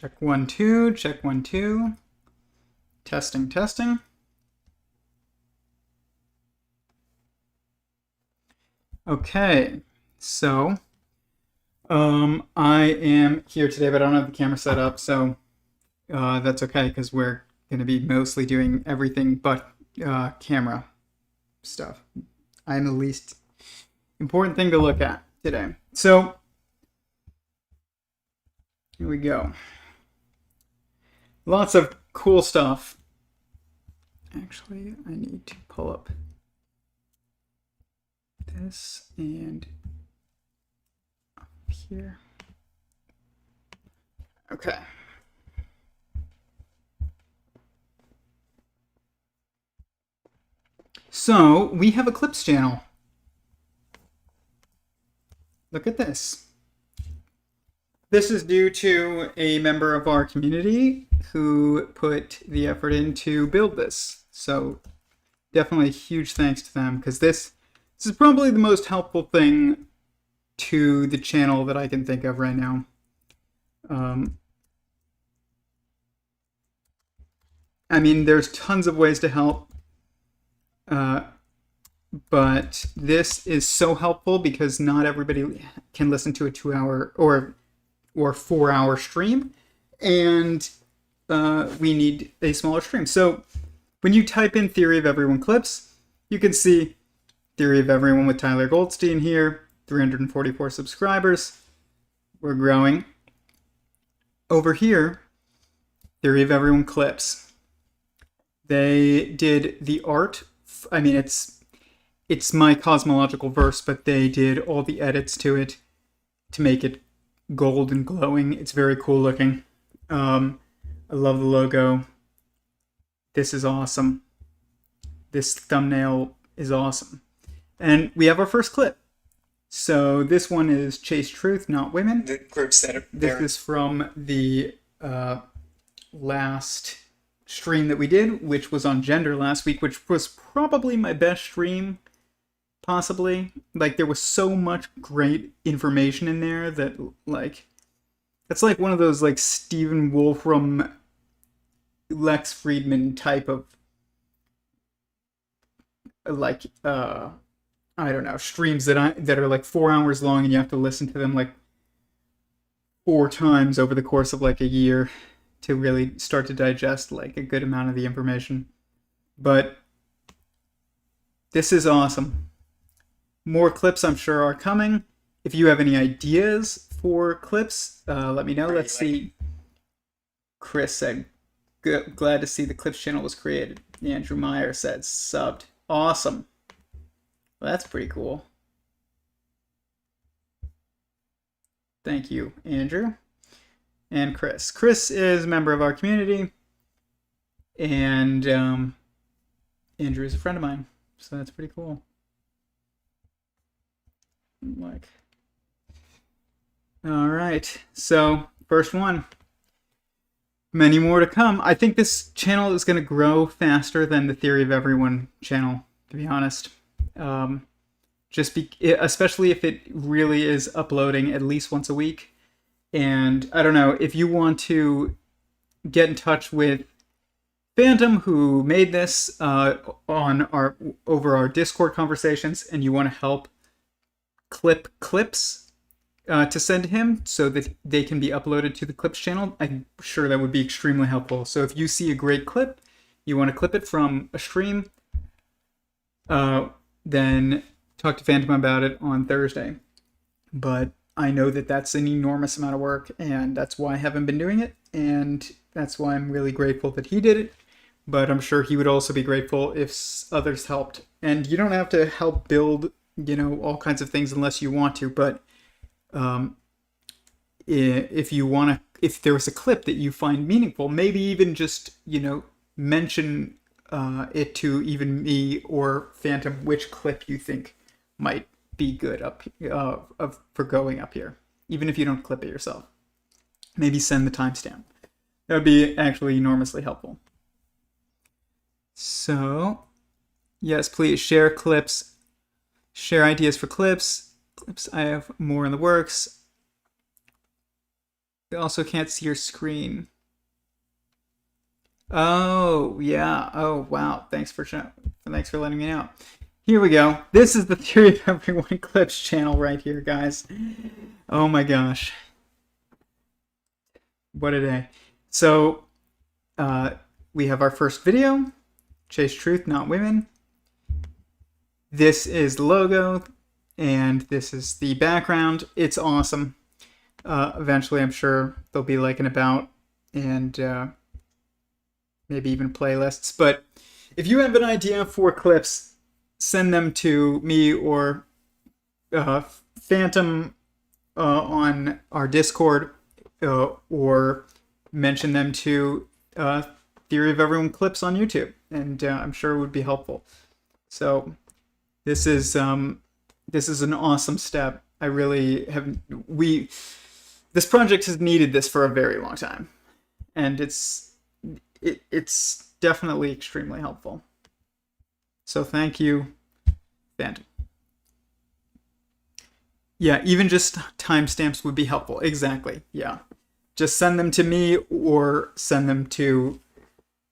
Check 1, 2, check 1, 2. Testing, testing. Okay, so I am here today, but I don't have the camera set up, so that's okay because we're going to be mostly doing everything but camera stuff. I'm the least important thing to look at today. So here we go. Lots of cool stuff. Actually, I need to pull up this and up here. Okay. So we have a clips channel. Look at this. This is due to a member of our community who put the effort in to build this. So definitely a huge thanks to them, because this is probably the most helpful thing to the channel that I can think of right now. I mean, there's tons of ways to help, but this is so helpful because not everybody can listen to a 2-hour or 4-hour stream, and we need a smaller stream. So when you type in Theory of Everyone clips, you can see Theory of Everyone with Tyler Goldstein here, 344 subscribers. We're growing. Over here, Theory of Everyone clips. They did the art. I mean, it's my cosmological verse, but they did all the edits to it to make it gold and glowing. It's very cool looking. I love the logo. This is awesome. This thumbnail is awesome. And we have our first clip. So this one is Chase Truth, Not Women. The groups that are there. This is from the last stream that we did, which was on gender last week, which was probably my best stream, possibly. Like, there was so much great information in there that, like, it's like one of those, like, Stephen Wolfram, Lex Friedman type of, like, I don't know, streams that are like 4 hours long, and you have to listen to them like 4 times over the course of like a year to really start to digest like a good amount of the information. But this is awesome. More clips, I'm sure, are coming. If you have any ideas for clips, let me know. Let's see. Chris said, glad to see the clips channel was created. Andrew Meyer said, subbed. Awesome. Well, that's pretty cool. Thank you, Andrew. And Chris. Chris is a member of our community, and Andrew is a friend of mine, so that's pretty cool. Like, all right, so first one. Many more to come. I think this channel is going to grow faster than the Theory of Everyone channel, to be honest. Especially if it really is uploading at least once a week. And I don't know, if you want to get in touch with Phantom, who made this over our Discord conversations, and you want to help clip clips to send to him so that they can be uploaded to the clips channel, I'm sure that would be extremely helpful. So if you see a great clip, you want to clip it from a stream, then talk to Phantom about it on Thursday. But I know that that's an enormous amount of work, and that's why I haven't been doing it, and that's why I'm really grateful that he did it. But I'm sure he would also be grateful if others helped. And you don't have to help build, you know, all kinds of things unless you want to, but if there was a clip that you find meaningful, maybe even just, you know, mention it to even me or Phantom which clip you think might be good for going up here, even if you don't clip it yourself. Maybe send the timestamp. That would be actually enormously helpful. So, yes, please share clips, share ideas for clips. I have more in the works. They also can't see your screen. Oh, yeah. Oh, wow. Thanks for letting me know. Here we go. This is the Theory of Everyone Clips channel right here, guys. Oh my gosh. What a day. So, we have our first video, Chase Truth, Not Women. This is the logo, and this is the background. It's awesome. Eventually, I'm sure there'll be like an about and maybe even playlists. But if you have an idea for clips, send them to me or Phantom on our Discord, or mention them to Theory of Everyone Clips on YouTube, and I'm sure it would be helpful. So this is an awesome step. I really have this project has needed this for a very long time, and it's definitely extremely helpful. So thank you, Phantom. Yeah, even just timestamps would be helpful. Exactly. Yeah, just send them to me or send them to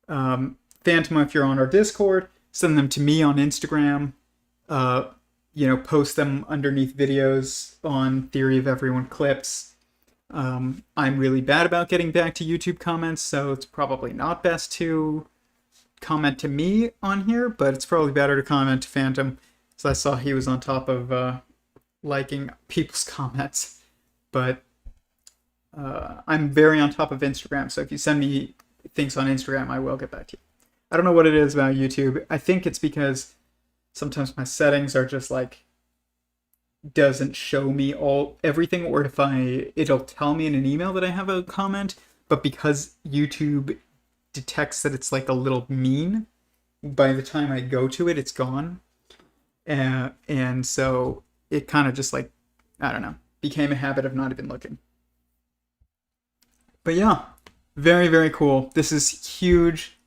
Phantom if you're on our Discord. Send them to me on Instagram. Post them underneath videos on Theory of Everyone Clips. I'm really bad about getting back to YouTube comments, so it's probably not best to comment to me on here, but it's probably better to comment to Phantom, so I saw he was on top of liking people's comments. But I'm very on top of Instagram, so if you send me things on Instagram, I will get back to you. I don't know what it is about YouTube. I think it's because sometimes my settings are just like, doesn't show me everything, or if it'll tell me in an email that I have a comment, but because YouTube detects that it's like a little mean, by the time I go to it, it's gone. And so it kind of just like, I don't know, became a habit of not even looking. But yeah, very, very cool. This is huge,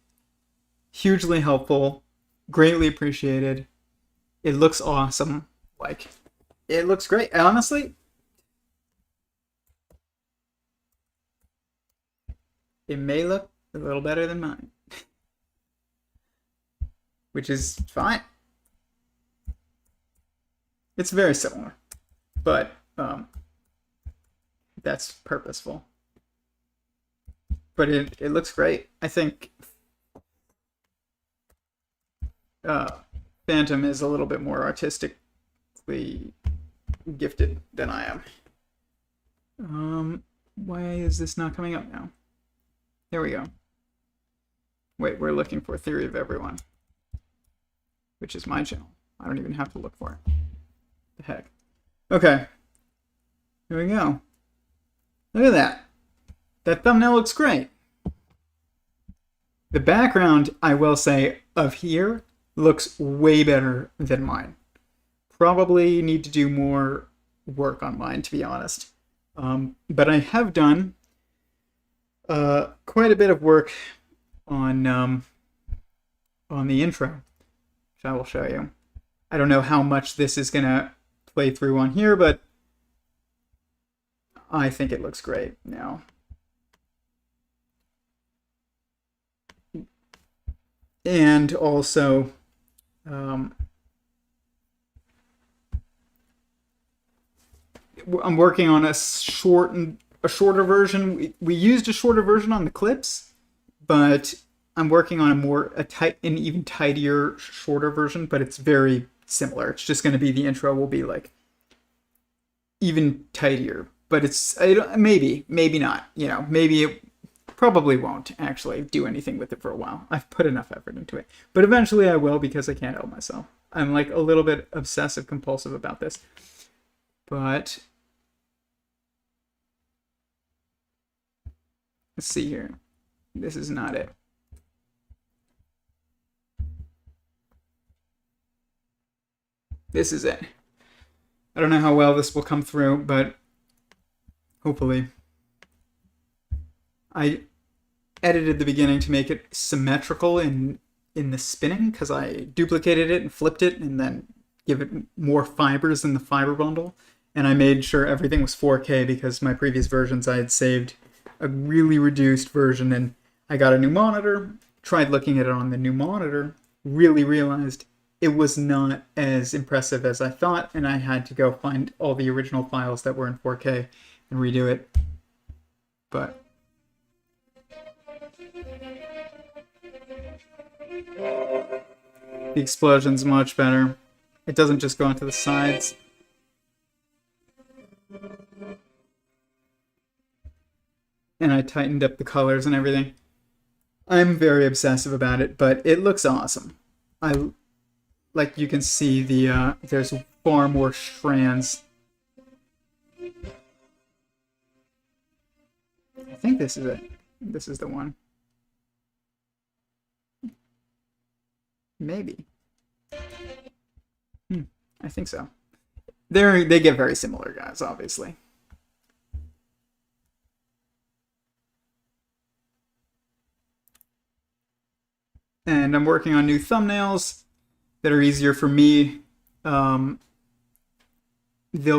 hugely helpful, greatly appreciated. It looks awesome. Like, it looks great. Honestly, it may look a little better than mine, which is fine. It's very similar, but that's purposeful. But it looks great. I think Phantom is a little bit more artistically gifted than I am. Why is this not coming up now? There we go. Wait, we're looking for Theory of Everyone, which is my channel. I don't even have to look for it. The heck. Okay. Here we go. Look at that. That thumbnail looks great. The background, I will say, of here looks way better than mine. Probably need to do more work on mine, to be honest. But I have done quite a bit of work on the intro, which I will show you. I don't know how much this is gonna play through on here, but I think it looks great now. And also, I'm working on a shorter version. We used a shorter version on the clips, but I'm working on an even tidier, shorter version. But it's very similar. It's just going to be the intro will be like even tidier. But it's maybe not. Maybe it probably won't actually do anything with it for a while. I've put enough effort into it, but eventually I will, because I can't help myself. I'm like a little bit obsessive compulsive about this. But let's see here. This is not it. This is it. I don't know how well this will come through, but hopefully. I edited the beginning to make it symmetrical in the spinning, because I duplicated it and flipped it and then give it more fibers in the fiber bundle. And I made sure everything was 4K, because my previous versions I had saved a really reduced version, and I got a new monitor, tried looking at it on the new monitor, really realized it was not as impressive as I thought, and I had to go find all the original files that were in 4K and redo it. But the explosion's much better. It doesn't just go into the sides. And I tightened up the colors and everything. I'm very obsessive about it, but it looks awesome. Like you can see there's far more strands. I think this is it. This is the one. Maybe. I think so. They get very similar, guys, obviously. And I'm working on new thumbnails that are easier for me. There'll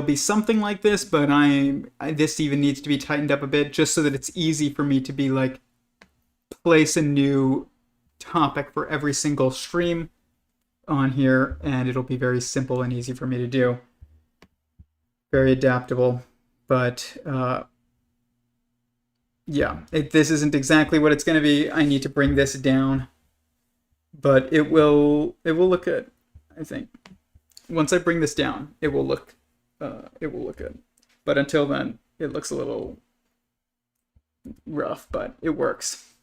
be something like this, but this even needs to be tightened up a bit just so that it's easy for me to be like, place a new topic for every single stream on here, and it'll be very simple and easy for me to do. Very adaptable, but yeah, this isn't exactly what it's going to be. I need to bring this down, but it will look good. I think once I bring this down, it will look good. But until then, it looks a little rough, but it works.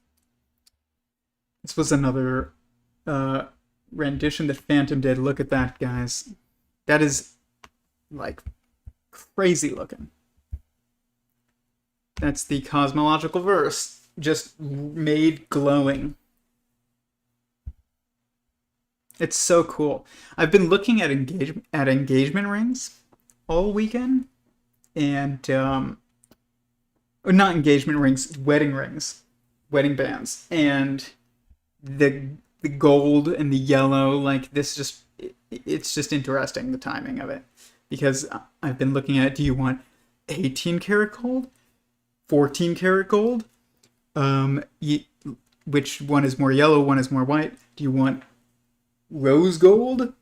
This was another rendition that Phantom did. Look at that, guys. That is like crazy looking. That's the cosmological verse, just made glowing. It's so cool. I've been looking at engagement rings all weekend, and not engagement rings, wedding bands, and the gold and the yellow, like this, it's just interesting, the timing of it, because I've been looking at, do you want 18 karat gold, 14 karat gold, which one is more yellow, one is more white? Do you want rose gold,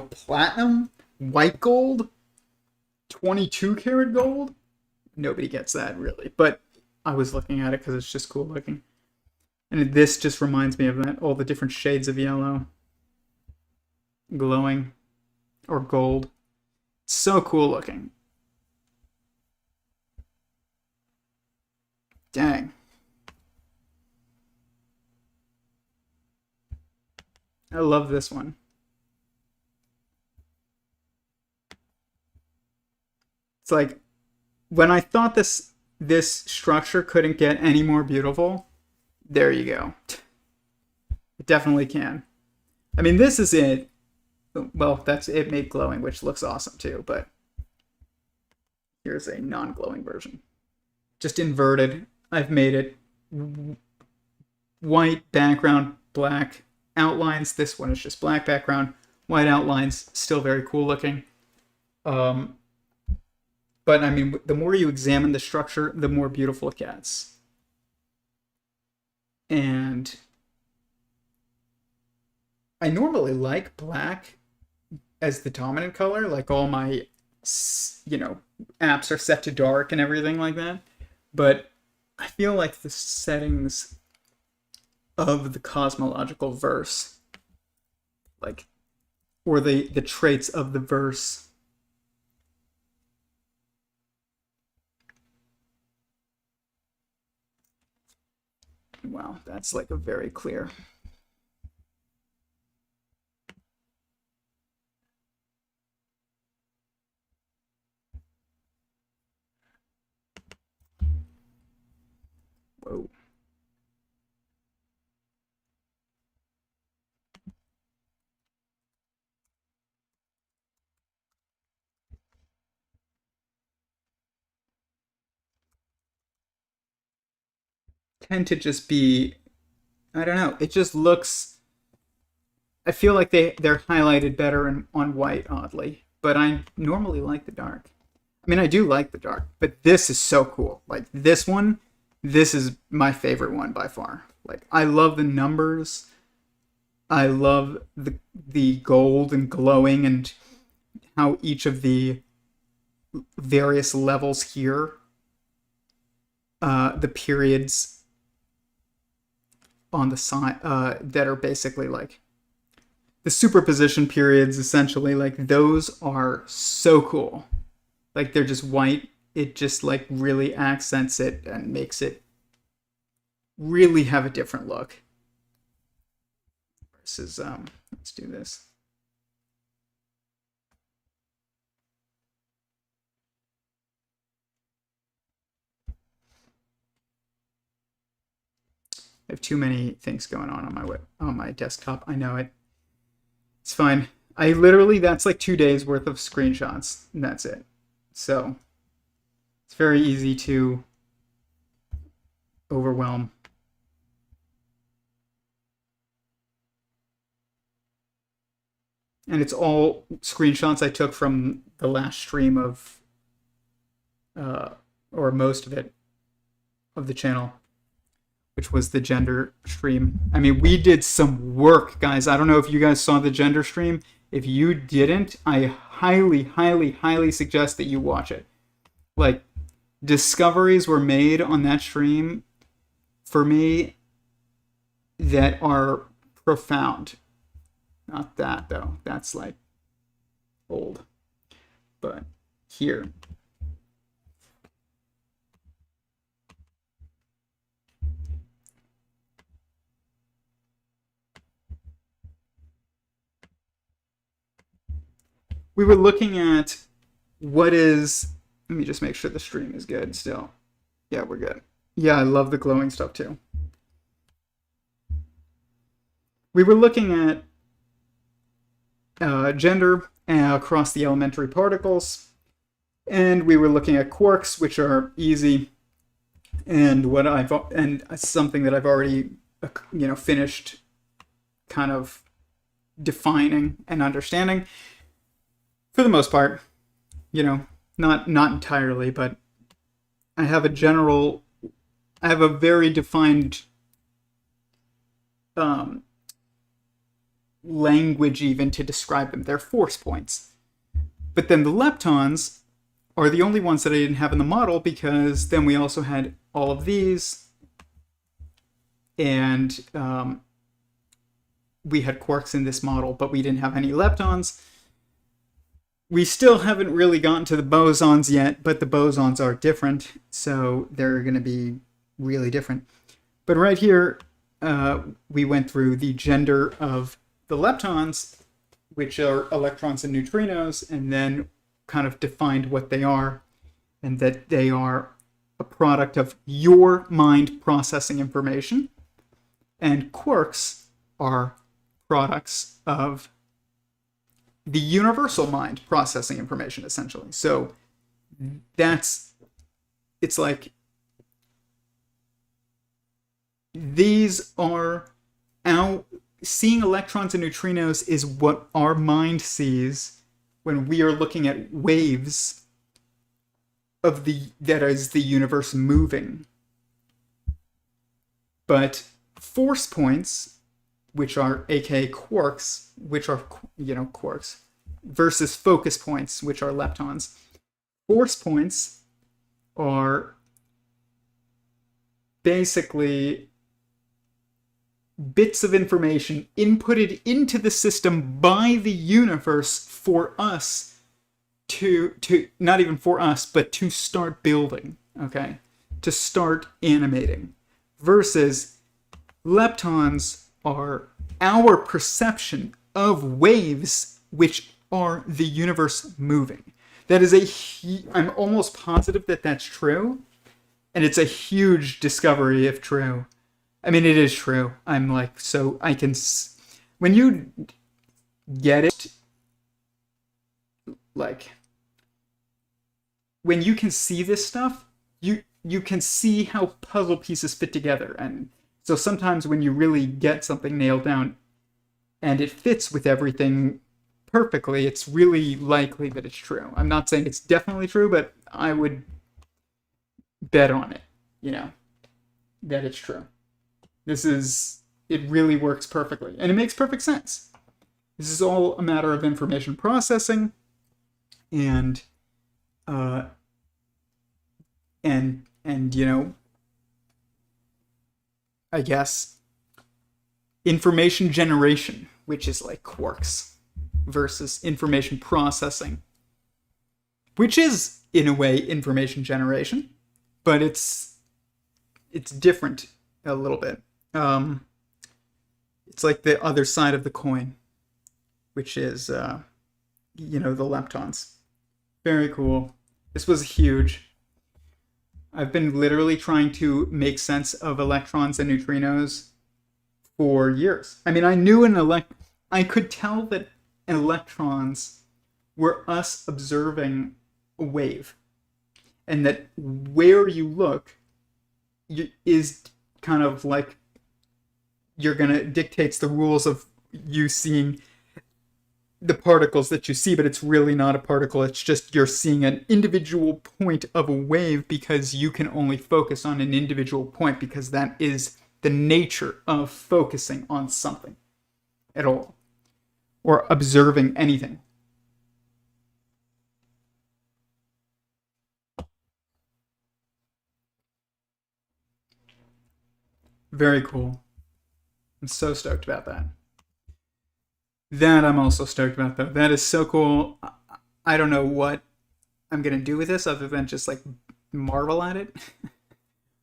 platinum, white gold, 22 karat gold? Nobody gets that, really, but I was looking at it because it's just cool looking. And this just reminds me of that, all the different shades of yellow glowing, or gold. It's so cool looking. Dang. I love this one. It's like, when I thought this structure couldn't get any more beautiful, there you go. It definitely can. I mean, this is it. Well, that's it made glowing, which looks awesome too, but here's a non-glowing version. Just inverted. I've made it white background, black outlines. This one is just black background, white outlines, still very cool looking. But I mean, the more you examine the structure, the more beautiful it gets. And I normally like black as the dominant color, like all my, apps are set to dark and everything like that. But I feel like the settings of the cosmological verse, or the traits of the verse, wow, that's like a very clear. Whoa. Tend to just be, I don't know, it just looks, I feel like they're highlighted better on white, oddly, but I normally like the dark. I mean, I do like the dark, but this is so cool. Like, this one this is my favorite one by far. Like, I love the numbers. I love the gold and glowing, and how each of the various levels here, the periods on the side, that are basically like the superposition periods, essentially, like those are so cool. Like, they're just white. It just like really accents it and makes it really have a different look. Versus, let's do this. I have too many things going on my desktop. I know it. It's fine. That's like 2 days worth of screenshots, and that's it. So it's very easy to overwhelm. And it's all screenshots I took from the last stream of, or most of it, of the channel, which was the gender stream. I mean, we did some work, guys. I don't know if you guys saw the gender stream. If you didn't, I highly, highly, highly suggest that you watch it. Like, discoveries were made on that stream for me that are profound. Not that, though. That's like old. But here. We were looking at what is... Let me just make sure the stream is good still. Yeah, we're good. Yeah, I love the glowing stuff too. We were looking at gender across the elementary particles, and we were looking at quarks, which are easy, and something that I've already finished kind of defining and understanding for the most part. Not entirely, but I have a very defined language even to describe them. They're force points. But then the leptons are the only ones that I didn't have in the model, because then we also had all of these, and we had quarks in this model, but we didn't have any leptons. We still haven't really gotten to the bosons yet, but the bosons are different, so they're going to be really different. But right here, we went through the gender of the leptons, which are electrons and neutrinos, and then kind of defined what they are, and that they are a product of your mind processing information. And quarks are products of the universal mind processing information, essentially. So it's like, these are seeing electrons and neutrinos is what our mind sees when we are looking at waves that is the universe moving. But force points, which are aka quarks, which are quarks, versus focus points, which are leptons. Force points are basically bits of information inputted into the system by the universe for us to not even for us, but to start building, okay? To start animating. Versus leptons are our perception of waves, which are the universe moving. That is I'm almost positive that that's true, and it's a huge discovery if true. I mean, it is true. I'm like, so I can... When you get it, like, when you can see this stuff, you can see how puzzle pieces fit together. And so sometimes when you really get something nailed down and it fits with everything perfectly, it's really likely that it's true. I'm not saying it's definitely true, but I would bet on it, that it's true. It really works perfectly, and it makes perfect sense. This is all a matter of information processing, and uh, and I guess information generation, which is like quarks, versus information processing, which is in a way information generation, but it's different a little bit. It's like the other side of the coin, which is the leptons. Very cool. This was huge. I've been literally trying to make sense of electrons and neutrinos for years. I mean, I could tell that electrons were us observing a wave, and that where you look is kind of like dictates the rules of you seeing the particles that you see, but it's really not a particle. It's just you're seeing an individual point of a wave because you can only focus on an individual point, because that is the nature of focusing on something at all, or observing anything. Very cool. I'm so stoked about that. That I'm also stoked about, though. That is so cool. I don't know what I'm going to do with this other than just like marvel at it.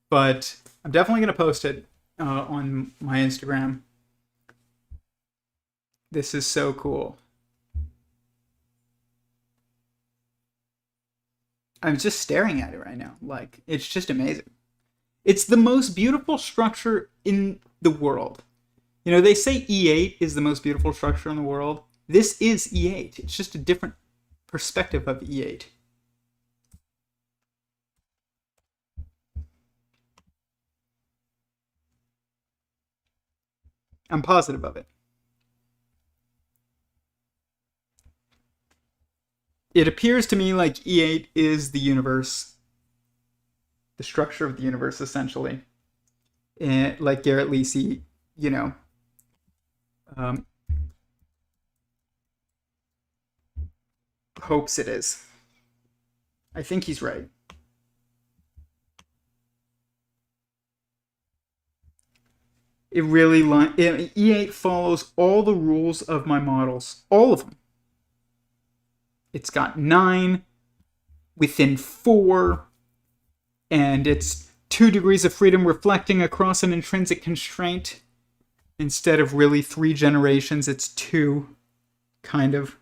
But I'm definitely going to post it on my Instagram. This is so cool. I'm just staring at it right now. Like, it's just amazing. It's the most beautiful structure in the world. You know, they say E8 is the most beautiful structure in the world. This is E8. It's just a different perspective of E8. I'm positive of it. It appears to me like E8 is the universe, the structure of the universe, essentially. And like Garrett Lisi, um, hopes it is. I think he's right. E8 follows all the rules of my models, all of them. It's got 9 within 4, and it's 2 degrees of freedom reflecting across an intrinsic constraint. Instead of really 3 generations, it's 2, kind of.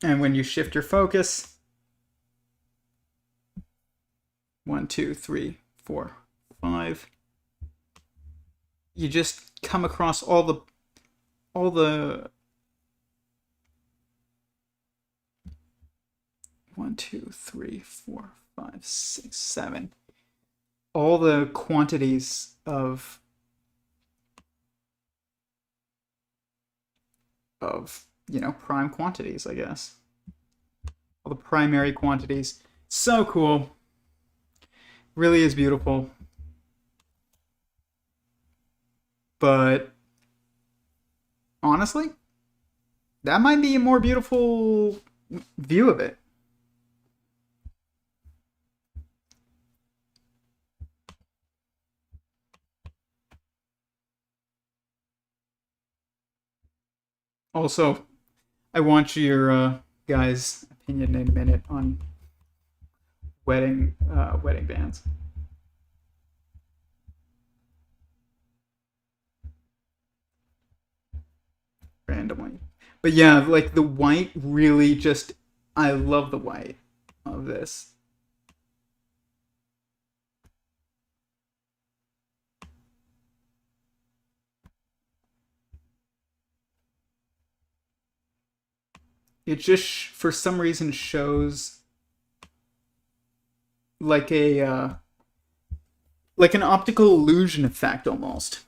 And when you shift your focus, 1, 2, 3, 4, 5, you just come across all the 1, 2, 3, 4, 5, 6, 7, all the quantities of prime quantities, I guess. All the primary quantities. So cool. Really is beautiful. But honestly, that might be a more beautiful view of it. Also, I want your guys' opinion in a minute on wedding bands. Randomly, but yeah, like the white really just, I love the white of this. It just for some reason shows like an optical illusion effect almost.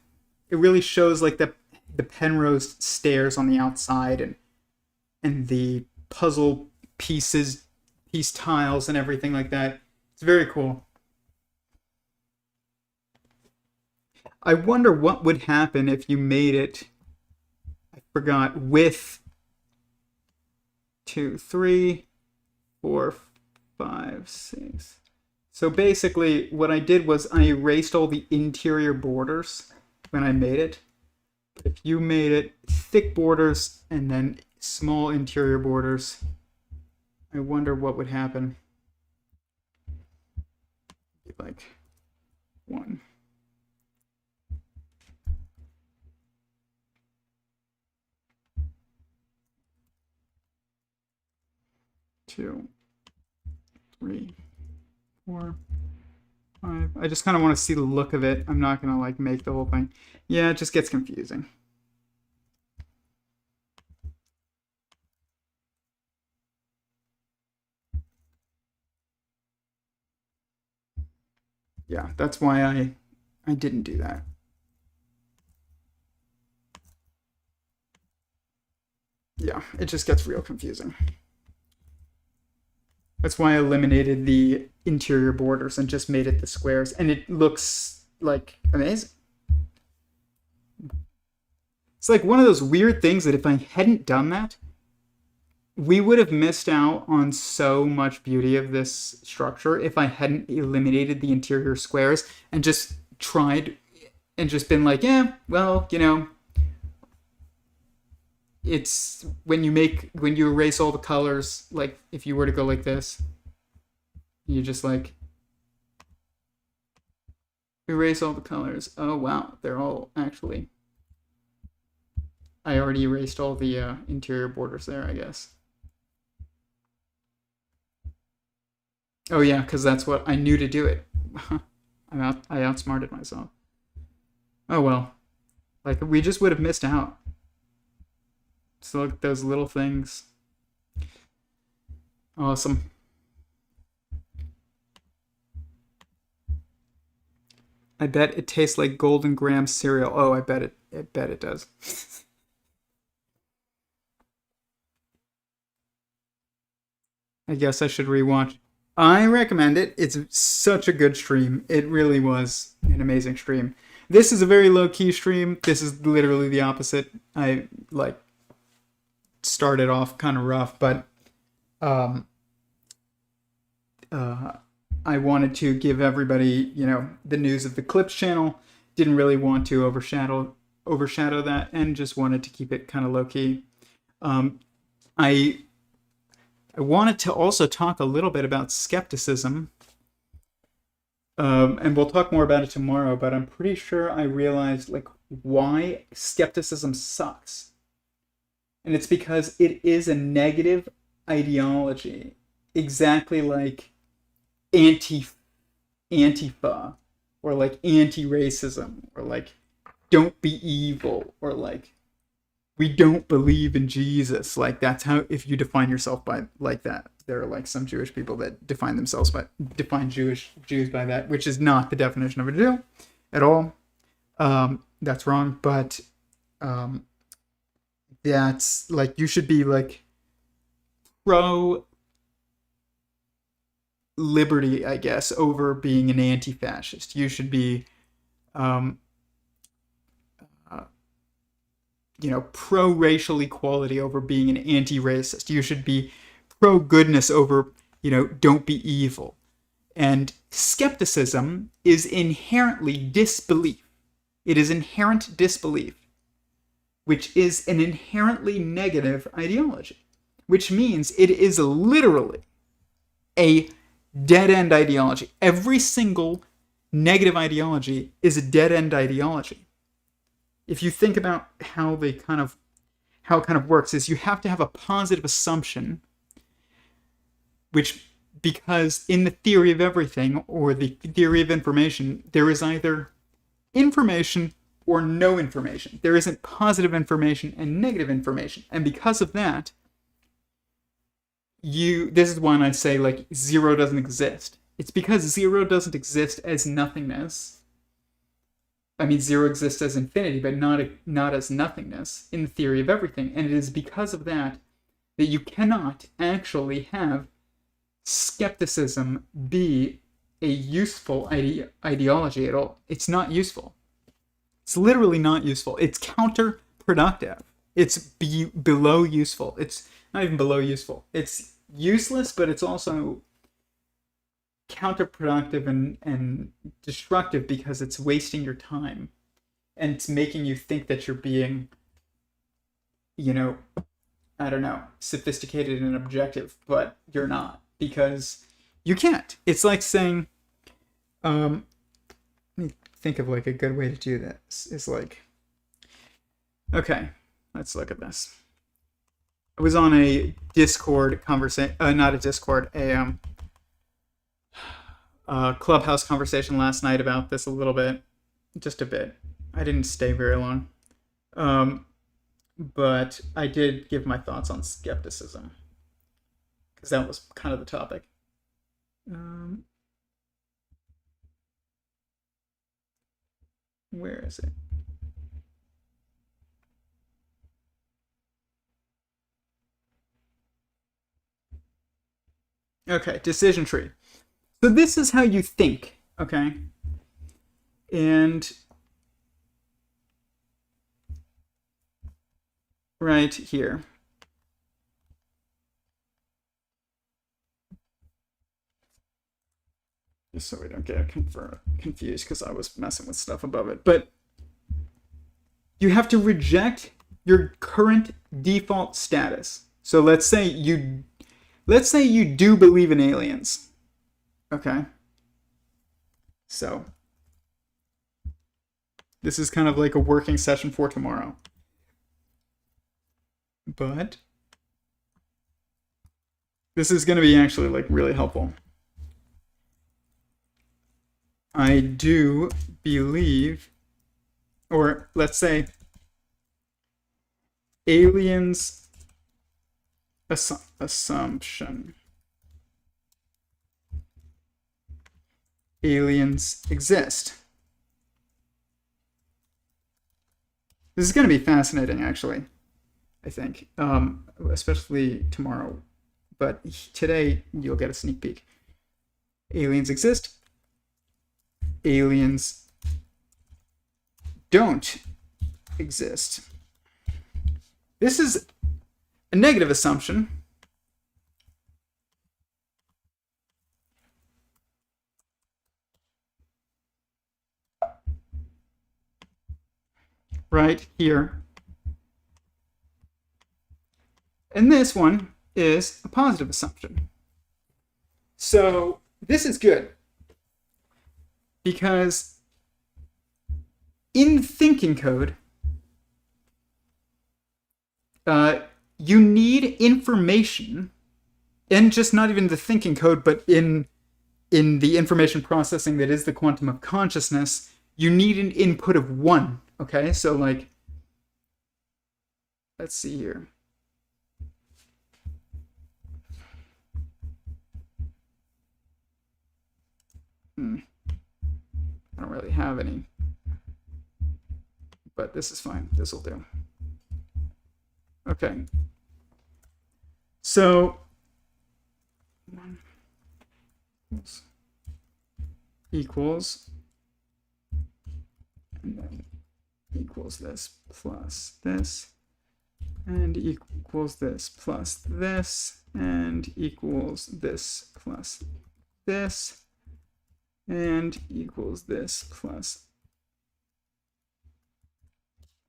It really shows like the Penrose stairs on the outside, and the puzzle piece tiles and everything like that. It's very cool. I wonder what would happen if you made it, I forgot, with 2, 3, 4, 5, 6. So basically what I did was I erased all the interior borders when I made it. If you made it thick borders and then small interior borders, I wonder what would happen. Like 1. 2, 3, 4, 5. I just kind of want to see the look of it. I'm not gonna like make the whole thing. Yeah, it just gets confusing. Yeah, that's why I didn't do that. Yeah, it just gets real confusing. That's why I eliminated the interior borders and just made it the squares, and it looks like amazing. It's like one of those weird things that if I hadn't done that, we would have missed out on so much beauty of this structure if I hadn't eliminated the interior squares and just tried and just been like, yeah, well, you know, it's when you erase all the colors, like if you were to go like this, you just like erase all the colors. Oh wow, they're all actually, I already erased all the interior borders there, I guess. Oh yeah, because that's what I knew to do it. I outsmarted myself. Oh well, like we just would have missed out. So look at those little things. Awesome. I bet it tastes like Golden Graham cereal. Oh, I bet it does. I guess I should rewatch. I recommend it. It's such a good stream. It really was an amazing stream. This is a very low key stream. This is literally the opposite. I like started off kind of rough, but I wanted to give everybody, you know, the news of the Clips channel. Didn't really want to overshadow that, and just wanted to keep it kind of low key. I wanted to also talk a little bit about skepticism, and we'll talk more about it tomorrow. But I'm pretty sure I realized like why skepticism sucks. And it's because it is a negative ideology, exactly like Antifa, or like anti-racism, or like don't be evil, or like we don't believe in Jesus. Like that's how, if you define yourself by like that, there are like some Jewish people that define Jews by that, which is not the definition of a Jew at all. That's wrong, but that's like you should be like pro liberty, I guess, over being an anti-fascist. You should be pro racial equality over being an anti-racist. You should be pro goodness over, don't be evil. And skepticism is inherently disbelief. It is inherent disbelief, which is an inherently negative ideology, which means it is literally a dead-end ideology. Every single negative ideology is a dead-end ideology. If you think about how it kind of works, is you have to have a positive assumption, which, because in the theory of everything, or the theory of information, there is either information or no information. There isn't positive information and negative information. And because of that, this is when I say like zero doesn't exist. It's because zero doesn't exist as nothingness. I mean, zero exists as infinity, but not as nothingness in the theory of everything. And it is because of that that you cannot actually have skepticism be a useful ideology at all. It's not useful. It's literally not useful. It's counterproductive. It's below useful. It's not even below useful. It's useless, but it's also counterproductive and destructive because it's wasting your time. And it's making you think that you're being, I don't know, sophisticated and objective, but you're not, because you can't. It's like saying, let me think of like a good way to do this. Is like, okay, let's look at this. I was on a Discord conversation, not a Discord, a Clubhouse conversation last night about this a little bit, just a bit. I didn't stay very long. But I did give my thoughts on skepticism, because that was kind of the topic. Where is it? Okay, decision tree. So this is how you think, okay? And right here. Just so we don't get confused, because I was messing with stuff above it. But you have to reject your current default status. So let's say you do believe in aliens. Okay? So this is kind of like a working session for tomorrow. But this is going to be actually like really helpful. I do believe, or let's say aliens assumption. Aliens exist. This is going to be fascinating, actually, I think, especially tomorrow. But today, you'll get a sneak peek. Aliens exist. Aliens don't exist. This is a negative assumption. Right here. And this one is a positive assumption. So this is good, because in thinking code, you need information, and just not even the thinking code, but in the information processing that is the quantum of consciousness, you need an input of 1. Okay, so like, let's see here. I don't really have any, but this is fine. This will do. Okay. So 1 equals, and then equals this plus this, and equals this plus this, and equals this plus this, and equals this plus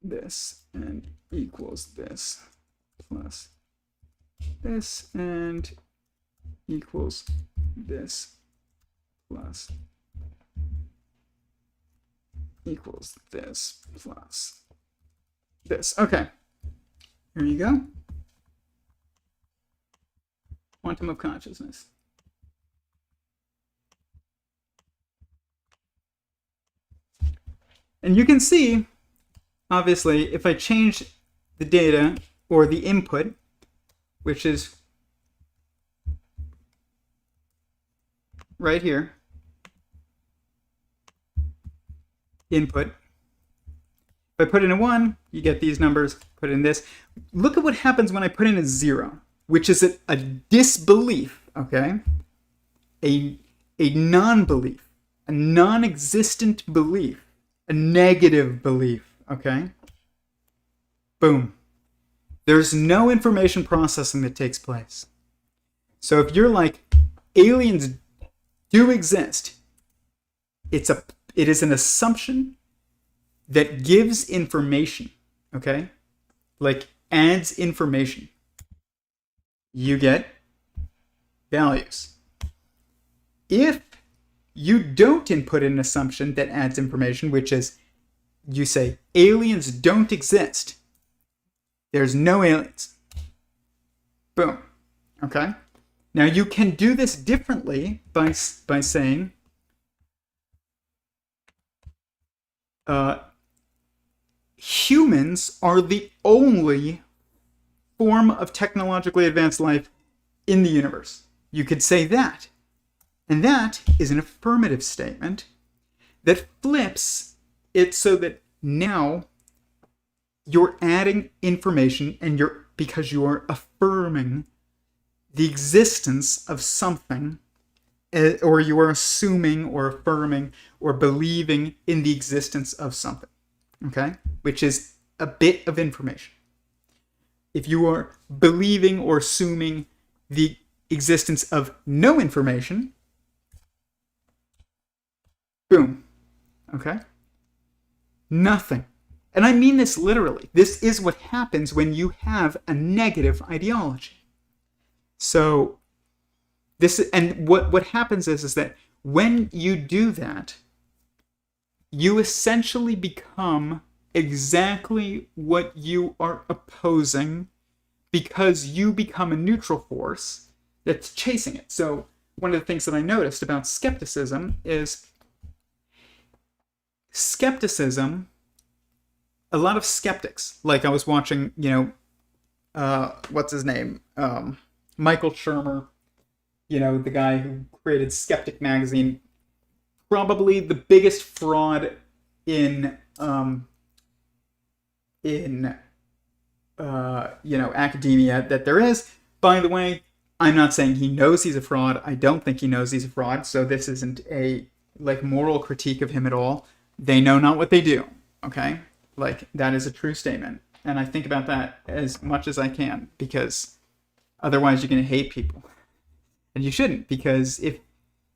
this, and equals this plus this, and equals this plus equals this plus this. Okay, here you go. Quantum of consciousness. And you can see, obviously, if I change the data or the input, which is right here, input. If I put in a 1, you get these numbers. Put in this. Look at what happens when I put in a 0. which is a disbelief, okay? A non-belief, a non-existent belief, a negative belief, okay? Boom. There's no information processing that takes place. So if you're like, aliens do exist, it is an assumption that gives information, okay? Like adds information. You get values. If you don't input an assumption that adds information, which is you say aliens don't exist, there's no aliens. Boom. Okay? Now you can do this differently by saying humans are the only form of technologically advanced life in the universe. You could say that. And that is an affirmative statement that flips it so that now you're adding information and because you're affirming the existence of something, or you are assuming or affirming or believing in the existence of something, okay? Which is a bit of information. If you are believing or assuming the existence of no information, boom, okay? Nothing. And I mean this literally. This is what happens when you have a negative ideology. So what happens is that when you do that, you essentially become exactly what you are opposing, because you become a neutral force that's chasing it. So one of the things that I noticed about skepticism is skepticism, a lot of skeptics, like I was watching, what's his name? Michael Shermer, the guy who created Skeptic magazine, probably the biggest fraud in academia that there is. By the way, I'm not saying he knows he's a fraud. I don't think he knows he's a fraud. So this isn't a moral critique of him at all. They know not what they do. Okay, that is a true statement, and I think about that as much as I can, because otherwise you're going to hate people. And you shouldn't, because if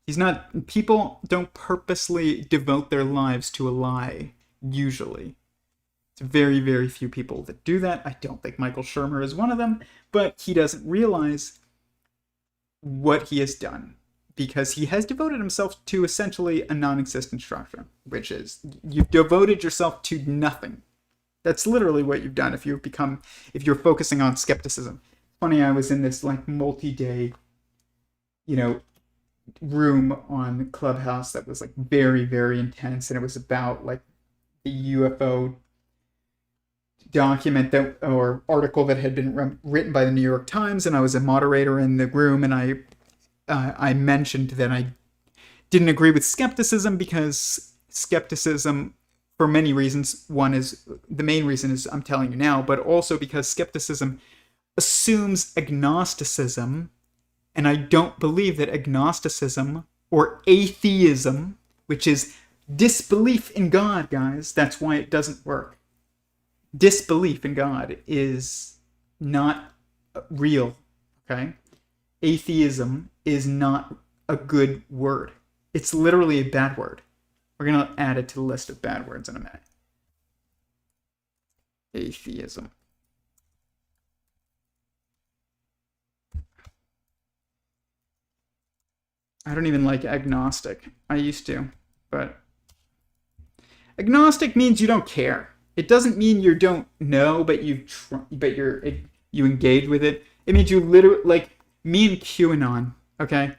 he's not, people don't purposely devote their lives to a lie, usually. It's very, very few people that do that. I don't think Michael Shermer is one of them, but he doesn't realize what he has done, because he has devoted himself to essentially a non-existent structure, which is, you've devoted yourself to nothing. That's literally what you've done if you're focusing on skepticism. Funny, I was in this multi-day, room on Clubhouse that was very, very intense, and it was about the UFO document or article that had been written by the New York Times, and I was a moderator in the room, and I mentioned that I didn't agree with skepticism, because skepticism, for many reasons, the main reason is I'm telling you now, but also because skepticism assumes agnosticism, and I don't believe that agnosticism or atheism, which is disbelief in God, guys, that's why it doesn't work. Disbelief in God is not real, okay? Atheism is not a good word. It's literally a bad word. We're going to add it to the list of bad words in a minute. Atheism. I don't even like agnostic. I used to, but agnostic means you don't care. It doesn't mean you don't know, but you engage with it. It means you literally, me and QAnon, okay?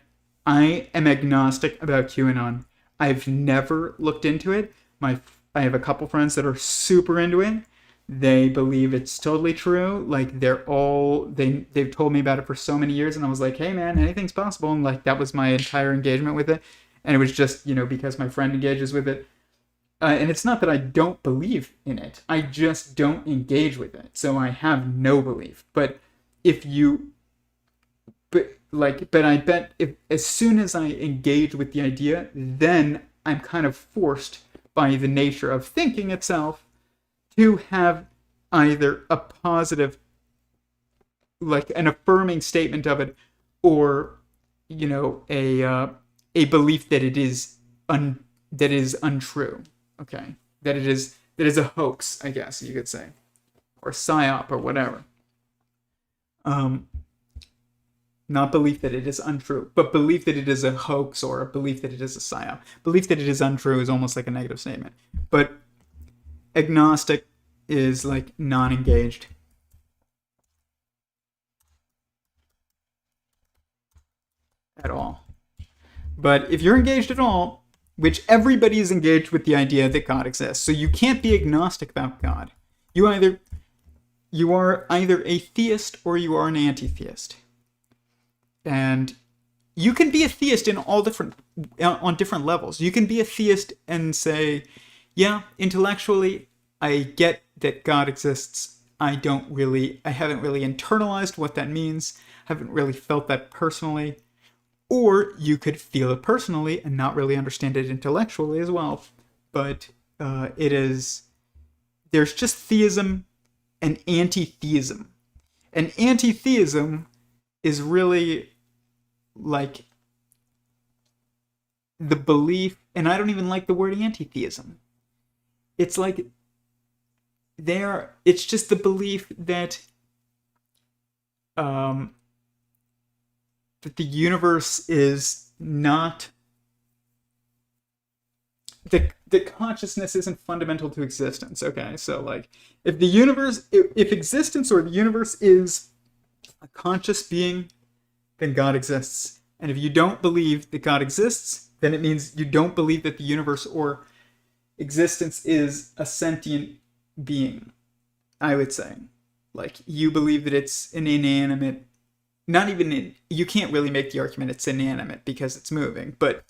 I am agnostic about QAnon. I've never looked into it. I have a couple friends that are super into it. They believe it's totally true. They've told me about it for so many years, and I was like, hey man, anything's possible. And that was my entire engagement with it. And it was just, because my friend engages with it. And it's not that I don't believe in it. I just don't engage with it. So I have no belief. But if you but I bet if as soon as I engage with the idea, then I'm kind of forced by the nature of thinking itself to have either a positive, like an affirming statement of it, or a belief that it is that is untrue. Okay, that is a hoax, I guess you could say, or psyop or whatever. Um, Not belief that it is untrue, but belief that it is a hoax or a belief that it is a psyop. Belief that it is untrue is almost like a negative statement. But agnostic is like non-engaged. At all. But if you're engaged at all, which everybody is engaged with the idea that God exists, so you can't be agnostic about God. You are either a theist or you are an anti-theist. And you can be a theist on different levels. You can be a theist and say, yeah, intellectually, I get that God exists. I haven't really internalized what that means. Haven't really felt that personally. Or you could feel it personally and not really understand it intellectually as well. But there's just theism and anti-theism. And anti-theism is really like the belief, and I don't even like the word anti-theism. It's like it's just the belief that that the universe is not, that consciousness isn't fundamental to existence. Okay, so like if existence or the universe is a conscious being, then God exists. And if you don't believe that God exists, then it means you don't believe that the universe or existence is a sentient being, I would say. Like, you believe that it's an inanimate, you can't really make the argument it's inanimate because it's moving, but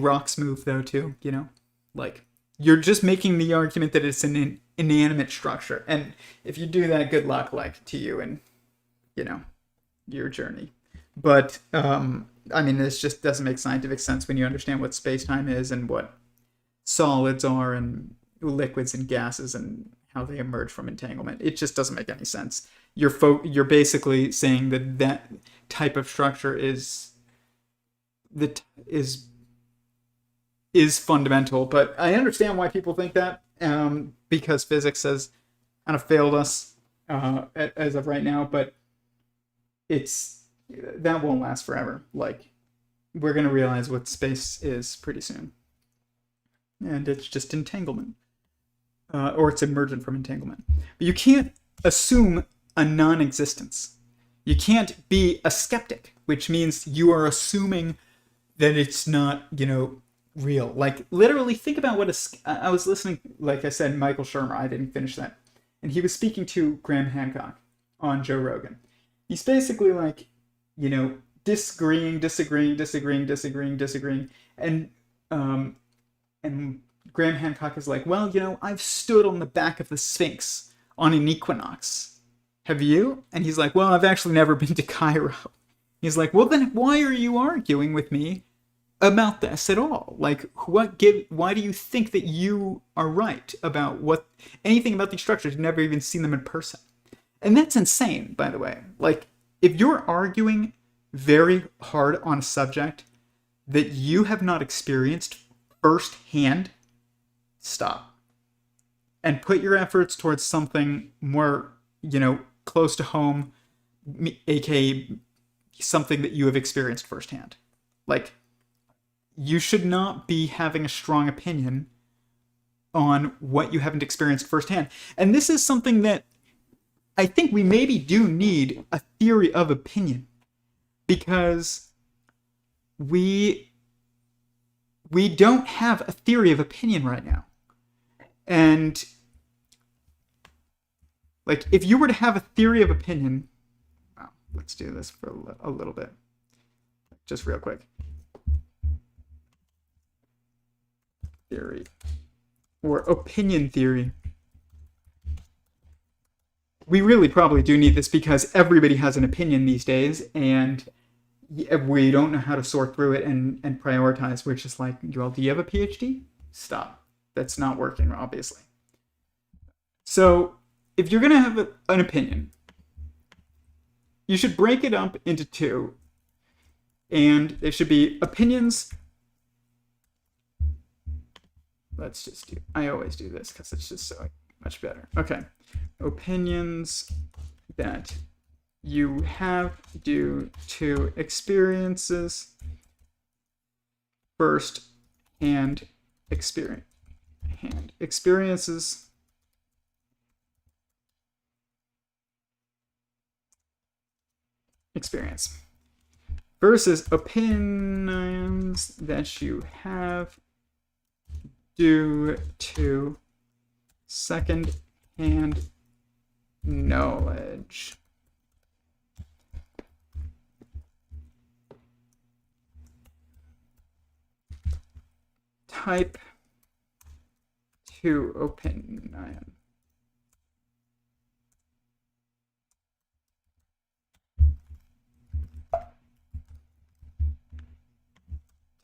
rocks move though too, like, you're just making the argument that it's an inanimate structure. And if you do that, good luck, like, to you and, your journey. But, this just doesn't make scientific sense when you understand what space-time is and what solids are and liquids and gases and how they emerge from entanglement. It just doesn't make any sense. You're basically saying that type of structure is fundamental. But I understand why people think that, because physics has kind of failed us as of right now. But that won't last forever. Like, we're going to realize what space is pretty soon. And it's just entanglement. Or it's emergent from entanglement. But you can't assume a non-existence. You can't be a skeptic, which means you are assuming that it's not, real. Like, literally think about what I was listening, like I said, Michael Shermer, I didn't finish that. And he was speaking to Graham Hancock on Joe Rogan. He's basically like, disagreeing. And Graham Hancock is like, well, I've stood on the back of the Sphinx on an equinox. Have you? And he's like, well, I've actually never been to Cairo. He's like, well, then why are you arguing with me about this at all? Like, why do you think that you are right about anything about these structures? You've never even seen them in person. And that's insane, by the way. Like, if you're arguing very hard on a subject that you have not experienced firsthand, stop. And put your efforts towards something more, close to home, aka something that you have experienced firsthand. Like, you should not be having a strong opinion on what you haven't experienced firsthand. And this is something that I think we maybe do need a theory of opinion, because we don't have a theory of opinion right now. And like, if you were to have a theory of opinion, let's do this for a little bit, just real quick. Theory or opinion theory. we really probably do need this because everybody has an opinion these days, and we don't know how to sort through it and prioritize. We're just like, well, do you have a PhD? Stop. That's not working, obviously. So if you're going to have an opinion, you should break it up into two, and there should be opinions. Let's just do, I always do this because it's just so much better. Okay. Opinions that you have due to experiences, first hand experiences, versus opinions that you have due to second hand knowledge. Type 2 opinion.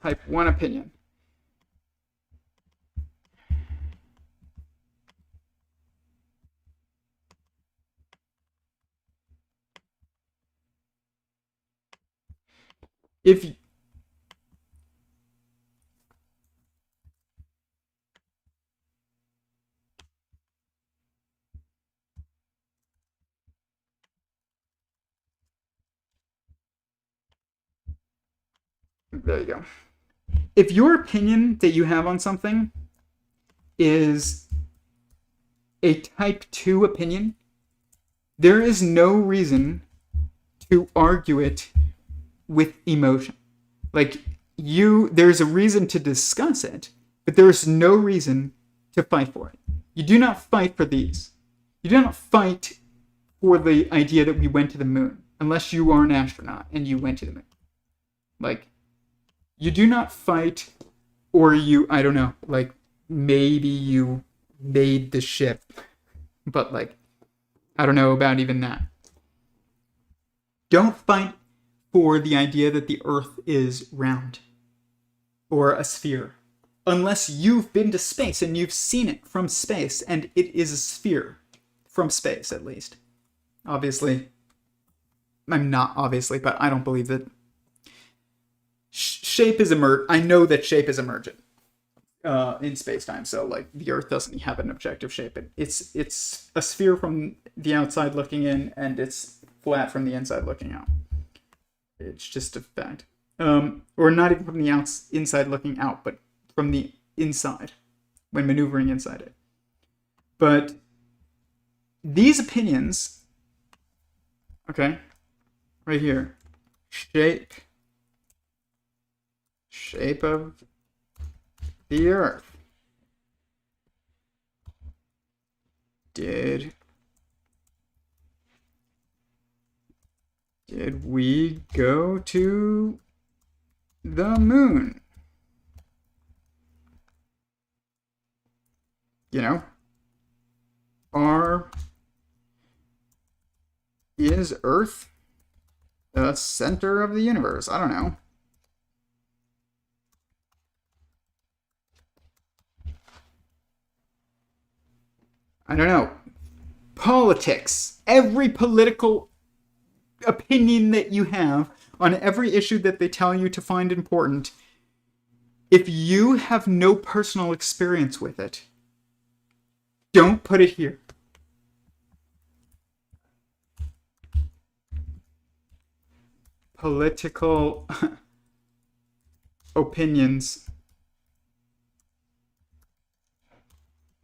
Type 1 opinion. If there you go. If your opinion that you have on something is a type 2 opinion, there is no reason to argue it with emotion. Like, there's a reason to discuss it, but there's no reason to fight for it. You do not fight for these. You do not fight for the idea that we went to the moon, unless you are an astronaut and you went to the moon. Like, you do not fight, or I don't know, like, maybe you made the ship, but, like, I don't know about even that. Don't fight for the idea that the Earth is round or a sphere, unless you've been to space and you've seen it from space, and it is a sphere from space, at least. Obviously, I'm not obviously, but I don't believe that shape is I know that shape is emergent in space-time, so, like, the Earth doesn't have an objective shape. It's a sphere from the outside looking in, and it's flat from the inside looking out. It's just a fact. Or not even from the inside looking out, but from the inside, when maneuvering inside it. But these opinions, okay, right here, shape of the Earth. Did we go to the moon? You know? Is Earth the center of the universe? I don't know. Politics. Every political opinion that you have on every issue that they tell you to find important, if you have no personal experience with it, don't put it here. Political opinions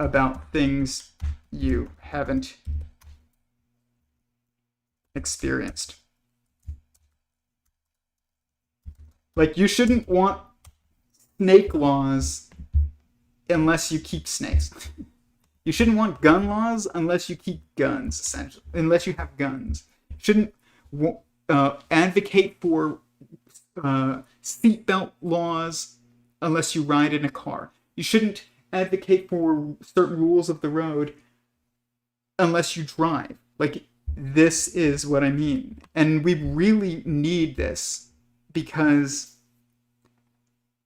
about things you haven't experienced. Like, you shouldn't want snake laws unless you keep snakes. You shouldn't want gun laws unless you keep guns, essentially. Unless you have guns. You shouldn't advocate for seatbelt laws unless you ride in a car. You shouldn't advocate for certain rules of the road unless you drive. Like, this is what I mean. And we really need this because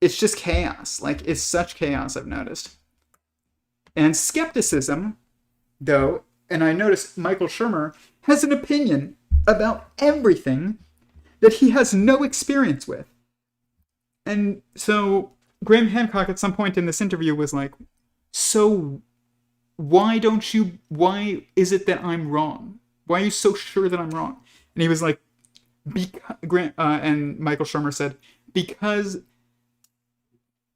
it's just chaos. Like, it's such chaos, I've noticed. And skepticism, though, and I noticed Michael Shermer has an opinion about everything that he has no experience with. And so Graham Hancock at some point in this interview was like, so why is it that I'm wrong? Why are you so sure that I'm wrong? And he was like, and Michael Shermer said, because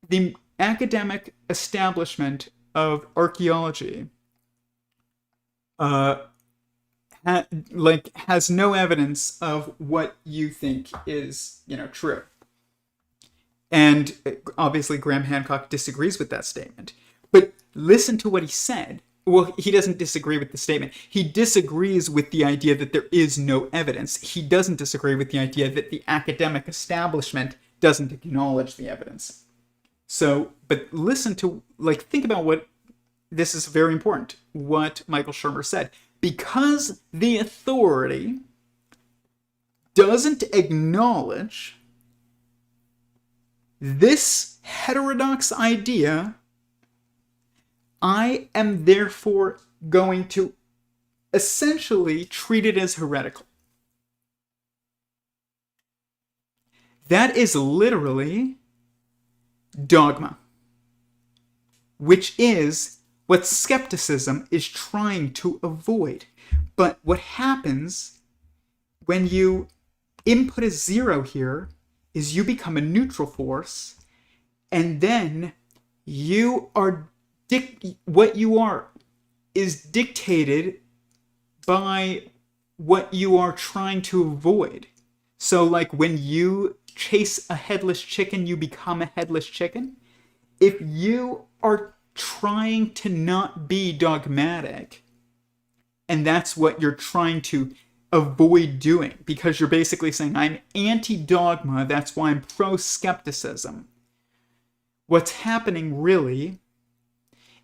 the academic establishment of archaeology has no evidence of what you think is, true. And obviously Graham Hancock disagrees with that statement. But listen to what he said. Well, he doesn't disagree with the statement. He disagrees with the idea that there is no evidence. He doesn't disagree with the idea that the academic establishment doesn't acknowledge the evidence. So, but listen to, think about what, this is very important, what Michael Shermer said. Because the authority doesn't acknowledge this heterodox idea, I am therefore going to essentially treat it as heretical. That is literally dogma, which is what skepticism is trying to avoid. But what happens when you input a zero here is you become a neutral force, and then you are what you are is dictated by what you are trying to avoid. So like when you chase a headless chicken, you become a headless chicken. If you are trying to not be dogmatic, and that's what you're trying to avoid doing, because you're basically saying, I'm anti-dogma, that's why I'm pro-skepticism. What's happening really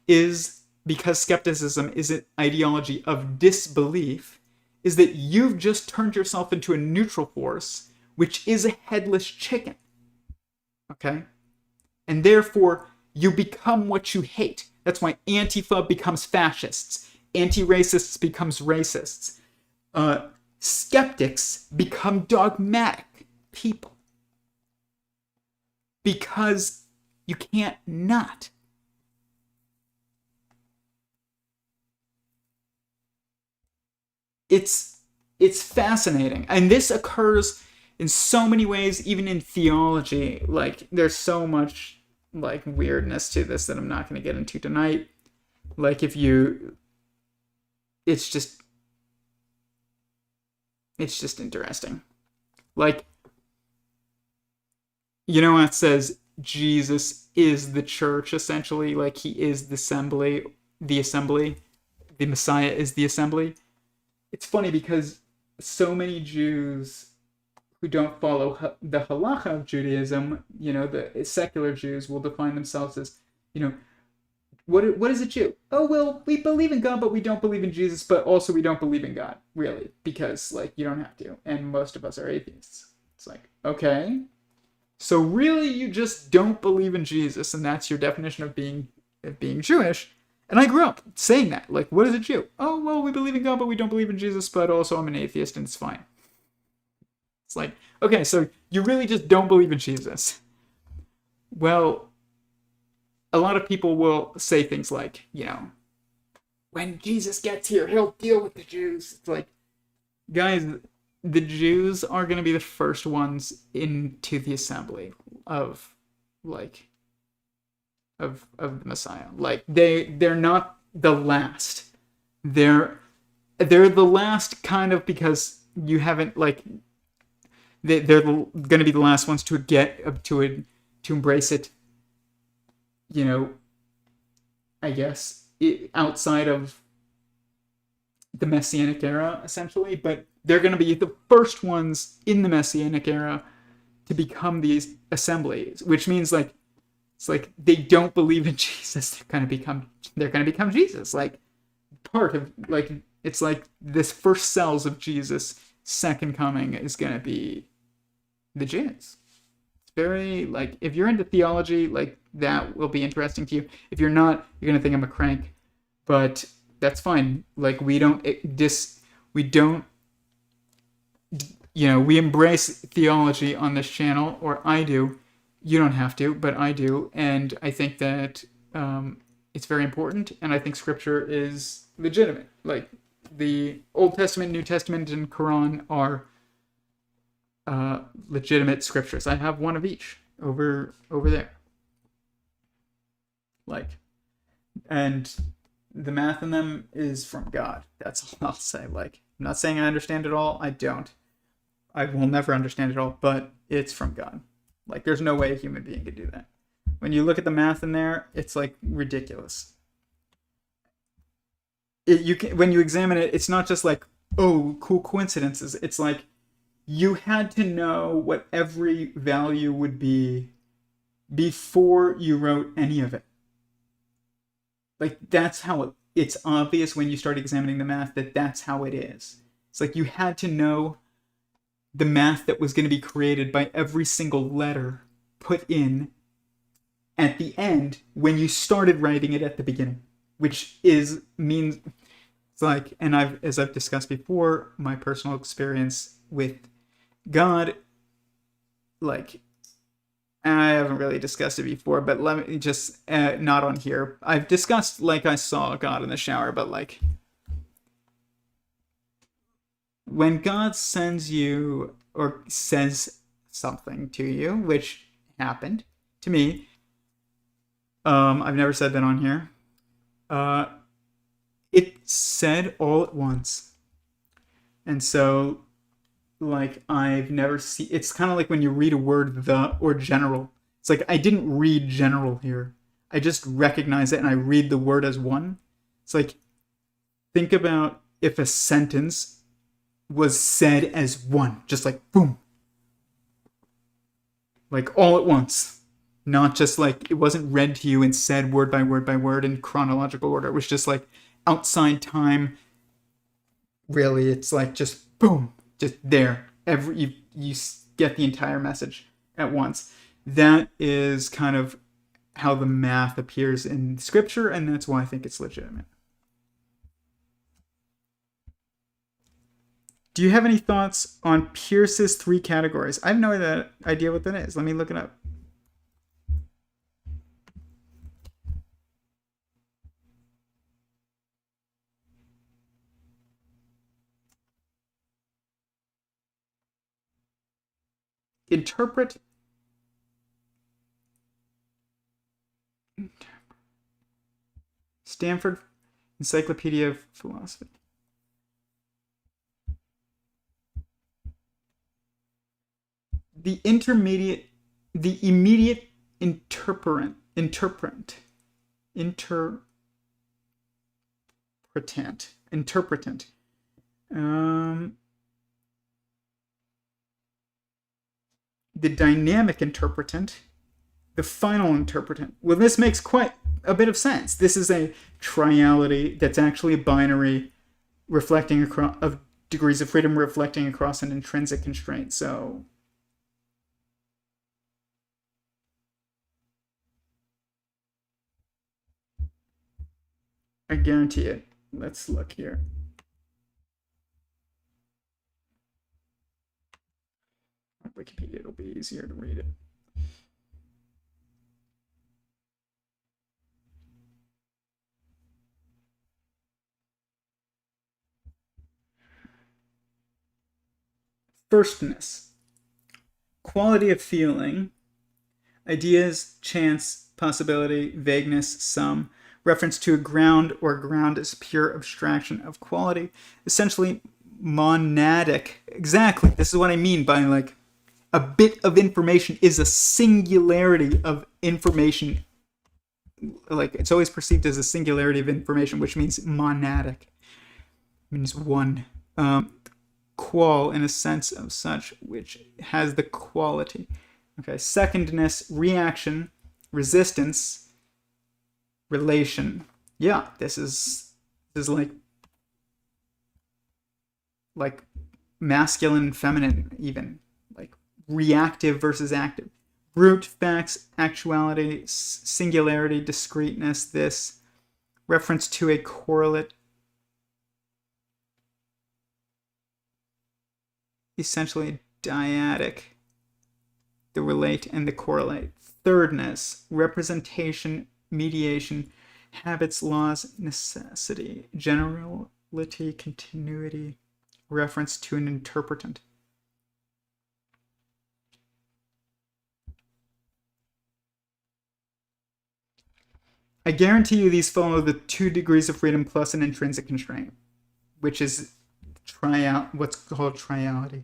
is, because skepticism is an ideology of disbelief, is that you've just turned yourself into a neutral force, which is a headless chicken. Okay? And therefore, you become what you hate. That's why Antifa becomes fascists. Anti-racists becomes racists. Skeptics become dogmatic people. Because you can't not. It's fascinating. And this occurs in so many ways, even in theology. Like, there's so much weirdness to this that I'm not going to get into tonight. It's just interesting. It says Jesus is the church, essentially. He is the assembly. The Messiah is the assembly. It's funny because so many Jews who don't follow the halacha of Judaism, the secular Jews, will define themselves as, what is a Jew? Oh, well, we believe in God, but we don't believe in Jesus, but also we don't believe in God, really, because, you don't have to, and most of us are atheists. It's okay, so really you just don't believe in Jesus, and that's your definition of being Jewish? And I grew up saying that, what is a Jew? Oh, well, we believe in God, but we don't believe in Jesus, but also I'm an atheist, and it's fine. It's okay, so you really just don't believe in Jesus. Well, a lot of people will say things like, when Jesus gets here, he'll deal with the Jews. It's guys, the Jews are going to be the first ones into the assembly of the Messiah. They're not the last. They're the last kind of because you haven't they're going to be the last ones to get to embrace it. I guess outside of the Messianic era, essentially, but they're going to be the first ones in the Messianic era to become these assemblies, which means it's they don't believe in Jesus. They're going to become Jesus, part of It's like this first cells of Jesus' second coming is going to be the jizz. It's very, like, if you're into theology, like, that will be interesting to you. If you're not, you're going to think I'm a crank. But that's fine. Like, we don't, we embrace theology on this channel, or I do. You don't have to, but I do. And I think that it's very important, and I think scripture is legitimate. Like, the Old Testament, New Testament, and Quran are legitimate scriptures. I have one of each over there. Like, and the math in them is from God. That's all I'll say. Like, I'm not saying I understand it all. I don't. I will never understand it all, but it's from God. Like, there's no way a human being could do that. When you look at the math in there, it's like ridiculous. When you examine it, it's not just like, oh, cool coincidences. It's like you had to know what every value would be before you wrote any of it. Like, that's how it's obvious when you start examining the math that that's how it is. It's like you had to know the math that was going to be created by every single letter put in at the end when you started writing it at the beginning, which means it's like, and as I've discussed before, my personal experience with God, like, I haven't really discussed it before, but let me just, not on here. I've discussed, like, I saw God in the shower, but, like, when God sends you or says something to you, which happened to me, I've never said that on here. It said all at once. And so, like, I've never seen, it's kind of like when you read a word, the or general. It's like, I didn't read general here. I just recognize it and I read the word as one. It's like, think about if a sentence was said as one, just like boom, like all at once, not just like it wasn't read to you and said word by word by word in chronological order. It was just like outside time. Really, it's like just boom, just there. You get the entire message at once. That is kind of how the math appears in scripture, and that's why I think it's legitimate. Do you have any thoughts on Peirce's 3 categories? I have no idea what that is. Let me look it up. Interpret. Stanford Encyclopedia of Philosophy. The immediate interpretant. The dynamic interpretant, the final interpretant. Well, this makes quite a bit of sense. This is a triality that's actually a binary reflecting across of degrees of freedom reflecting across an intrinsic constraint. So I guarantee it. Let's look here. Wikipedia, it'll be easier to read it. Firstness. Quality of feeling. Ideas, chance, possibility, vagueness, sum. Reference to a ground or ground as pure abstraction of quality. Essentially monadic. Exactly. This is what I mean by, like, a bit of information is a singularity of information. Like, it's always perceived as a singularity of information, which means monadic. It means one. Qual, in a sense of such, which has the quality. Okay, secondness, reaction, resistance, relation. Yeah, this is like like masculine and feminine, even like reactive versus active, brute facts, actuality, singularity, discreteness, this reference to a correlate, essentially dyadic, the relate and the correlate, thirdness, representation, mediation, habits, laws, necessity, generality, continuity, reference to an interpretant. I guarantee you these follow the 2 degrees of freedom plus an intrinsic constraint, which is what's called triality.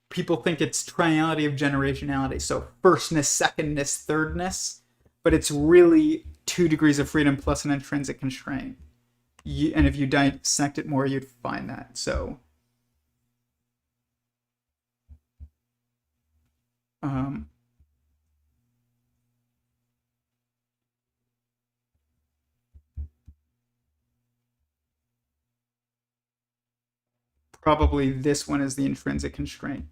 People think it's triality of generationality, so firstness, secondness, thirdness, but it's really 2 degrees of freedom plus an intrinsic constraint. And if you dissect it more, you'd find that. So probably this one is the intrinsic constraint.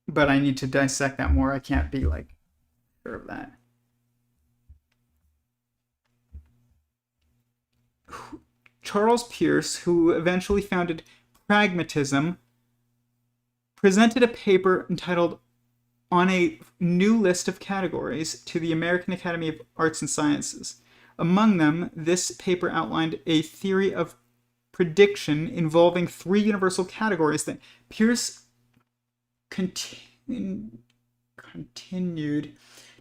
But I need to dissect that more. I can't be like sure of that. Charles Peirce, who eventually founded Pragmatism, presented a paper entitled On a New List of Categories to the American Academy of Arts and Sciences. Among them, this paper outlined a theory of prediction involving 3 universal categories that Peirce continued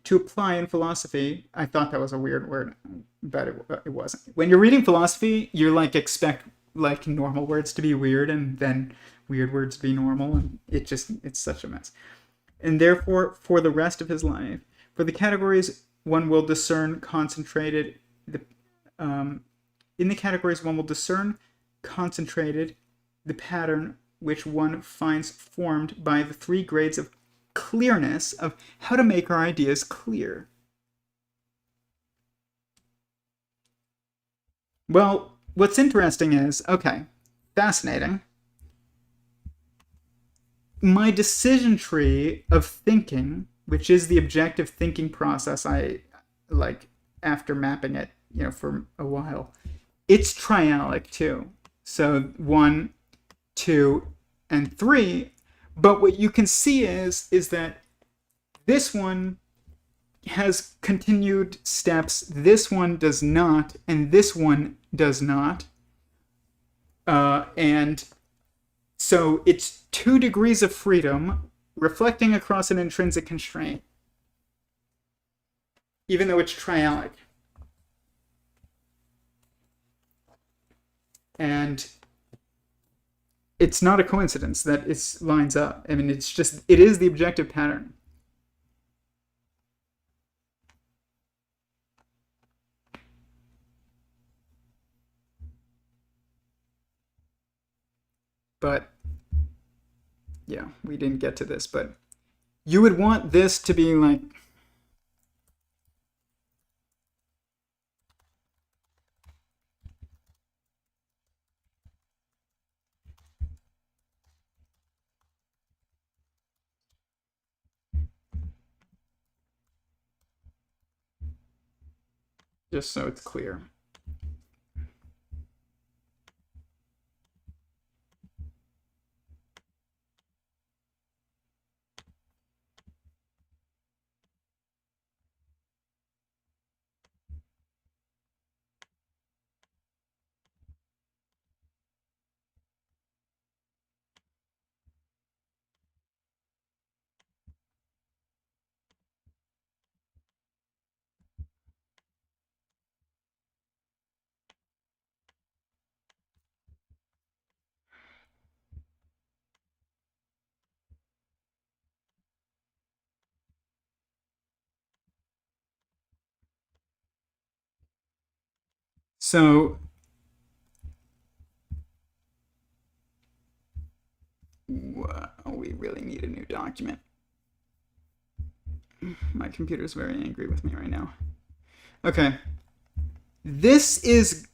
to apply in philosophy. I thought that was a weird word, but it wasn't. When you're reading philosophy, you're like expect like normal words to be weird and then weird words to be normal, and it's such a mess. And therefore, for the rest of his life, for the categories one will discern concentrated in the categories one will discern concentrated the pattern which one finds formed by the 3 grades of clearness of how to make our ideas clear. Well, what's interesting is, okay, fascinating. My decision tree of thinking, which is the objective thinking process I like after mapping it, for a while, it's triadic too. So 1, 2, and 3. But what you can see is that this one has continued steps, this one does not, and this one does not. And so it's 2 degrees of freedom reflecting across an intrinsic constraint, even though it's triadic. And it's not a coincidence that it lines up. I mean, it is the objective pattern. But yeah, we didn't get to this, but you would want this to be like just so it's clear. So we really need a new document. My computer's very angry with me right now. Okay. This is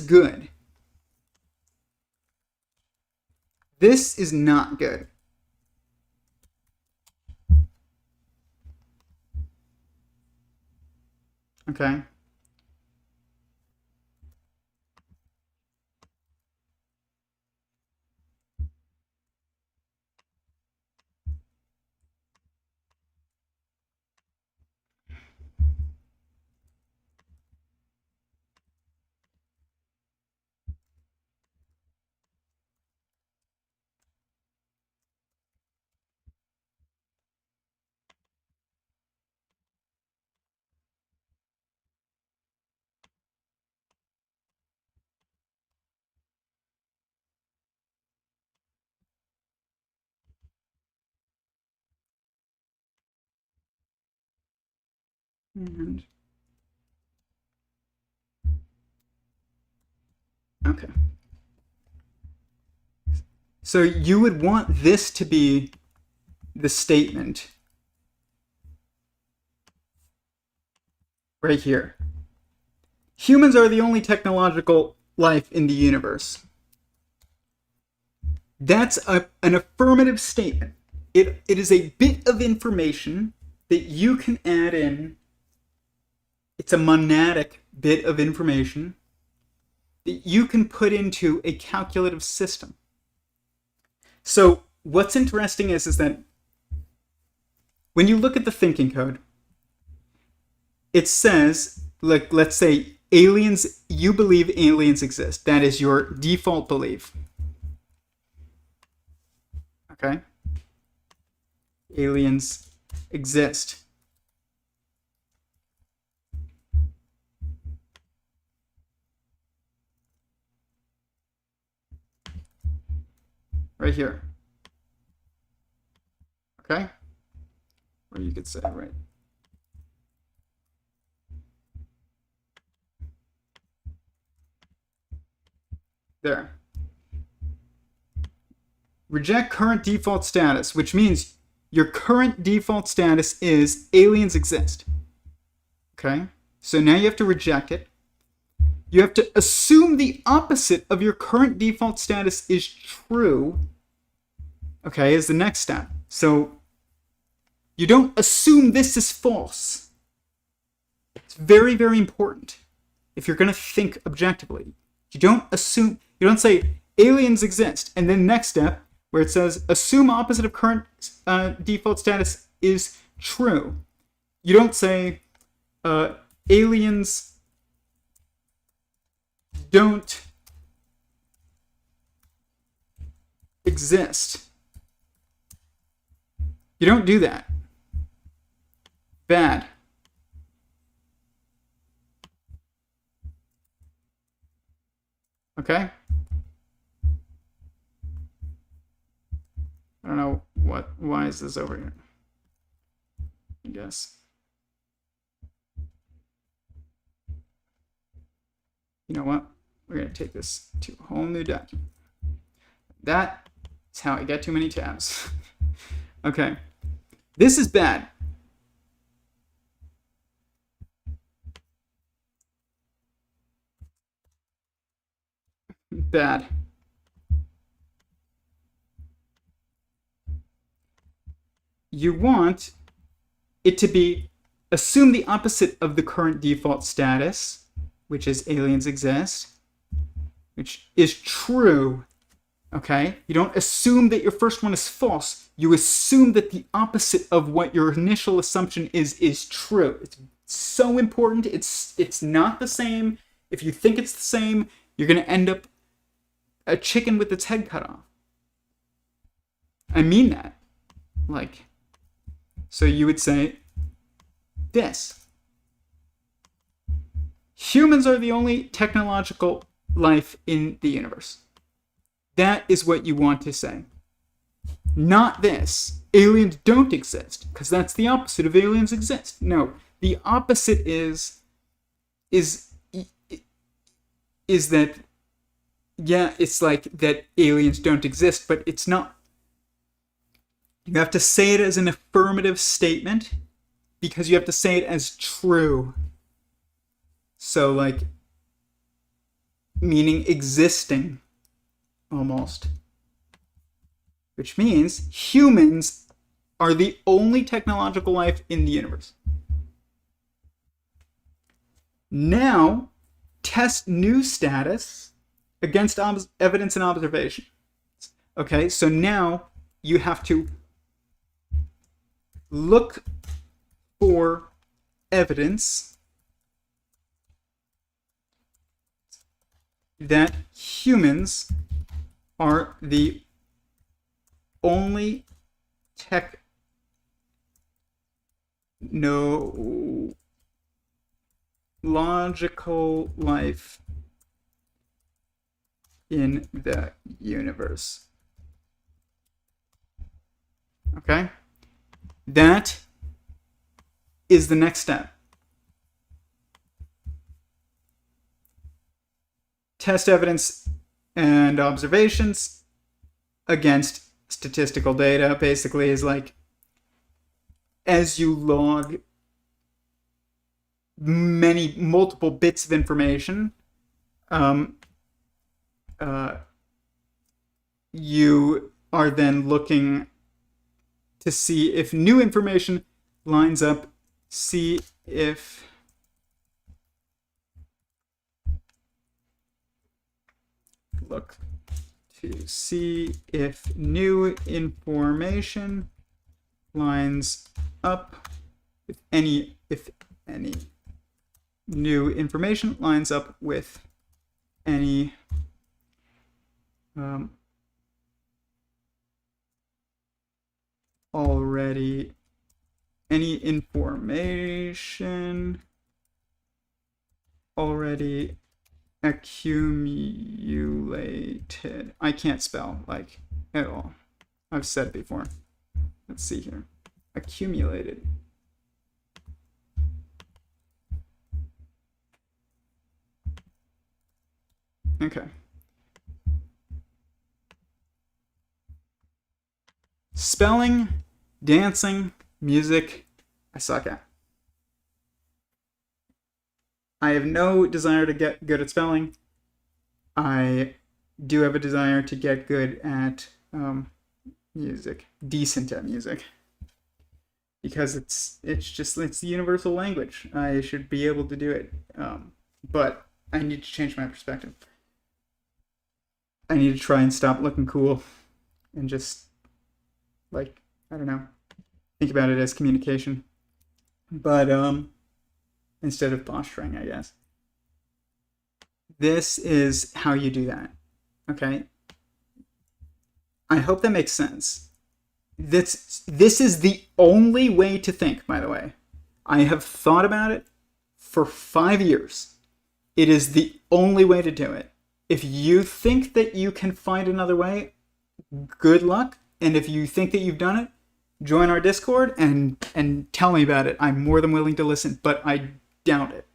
good. This is not good. Okay. And okay. So you would want this to be the statement right here. Humans are the only technological life in the universe. That's an affirmative statement. It is a bit of information that you can add in. It's a monadic bit of information that you can put into a calculative system. So what's interesting is that when you look at the thinking code, it says, like, let's say aliens, you believe aliens exist. That is your default belief. Okay? Aliens exist. Right here. Okay? Or you could say, right? There. Reject current default status, which means your current default status is aliens exist. Okay? So now you have to reject it. You have to assume the opposite of your current default status is true. Okay, is the next step. So you don't assume this is false. It's very, very important if you're going to think objectively. You don't assume, you don't say aliens exist, and then next step, where it says assume opposite of current default status is true. You don't say aliens don't exist. You don't do that. Bad. Okay? I don't know why is this over here? I guess. You know what? We're going to take this to a whole new document. That is how I get too many tabs. Okay. This is bad. Bad. You want it to be assume the opposite of the current default status, which is aliens exist, which is true. Okay? You don't assume that your first one is false. You assume that the opposite of what your initial assumption is true. It's so important. It's not the same. If you think it's the same, you're going to end up a chicken with its head cut off. I mean that. Like, so you would say this. Humans are the only technological life in the universe. That is what you want to say. Not this. Aliens don't exist, because that's the opposite of aliens exist. No, the opposite is that, yeah, it's like that aliens don't exist, but it's not. You have to say it as an affirmative statement because you have to say it as true. So, like, meaning existing, almost. Which means humans are the only technological life in the universe. Now, test new status against evidence and observation. Okay, so now you have to look for evidence that humans are the only technological life in the universe. Okay? That is the next step. Test evidence and observations against statistical data. Basically is like, as you log multiple bits of information, you are then looking to see if new information lines up, see if new information lines up, if any new information lines up with any information already accumulated. I can't spell, like, at all. I've said it before. Let's see here. Accumulated. Okay. Spelling, dancing, music, I suck at. I have no desire to get good at spelling. I do have a desire to get good at music, decent at music, because it's the universal language. I should be able to do it, but I need to change my perspective. I need to try and stop looking cool and just, like, I don't know, think about it as communication, but instead of posturing, I guess. This is how you do that. Okay? I hope that makes sense. This is the only way to think, by the way. I have thought about it for 5 years. It is the only way to do it. If you think that you can find another way, good luck. And if you think that you've done it, join our Discord and tell me about it. I'm more than willing to listen, but I doubt it.